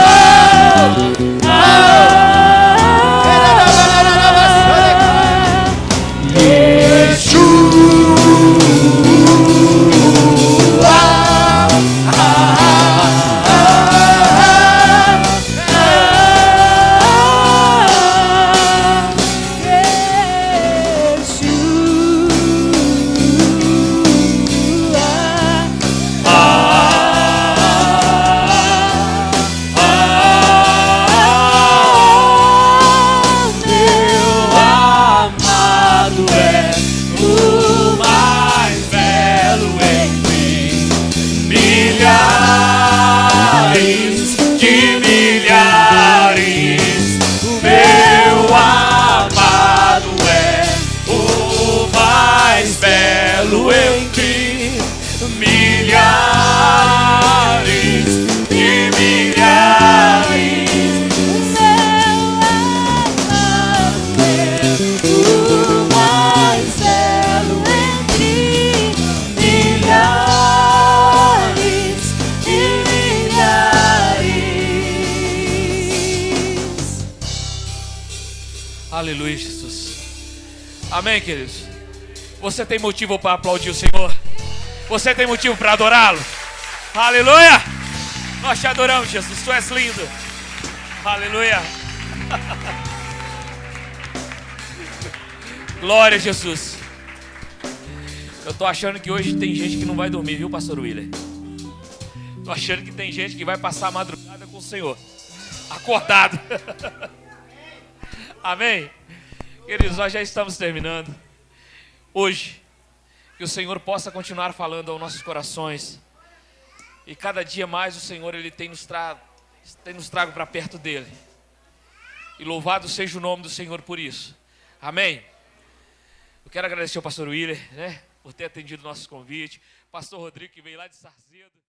Aleluia, Jesus. Amém, queridos? Você tem motivo para aplaudir o Senhor? Você tem motivo para adorá-lo? Aleluia! Nós te adoramos, Jesus. Tu és lindo. Aleluia. Glória a Jesus. Eu tô achando que hoje tem gente que não vai dormir, viu, pastor Willer? Tô achando que tem gente que vai passar a madrugada com o Senhor, acordado. Amém? Queridos, nós já estamos terminando. Hoje, Que o Senhor possa continuar falando aos nossos corações. E cada dia mais o Senhor ele tem nos trago para perto dele. E louvado seja o nome do Senhor por isso. Amém. Eu quero agradecer ao pastor Willer, por ter atendido o nosso convite. Pastor Rodrigo, que veio lá de Sarzedo.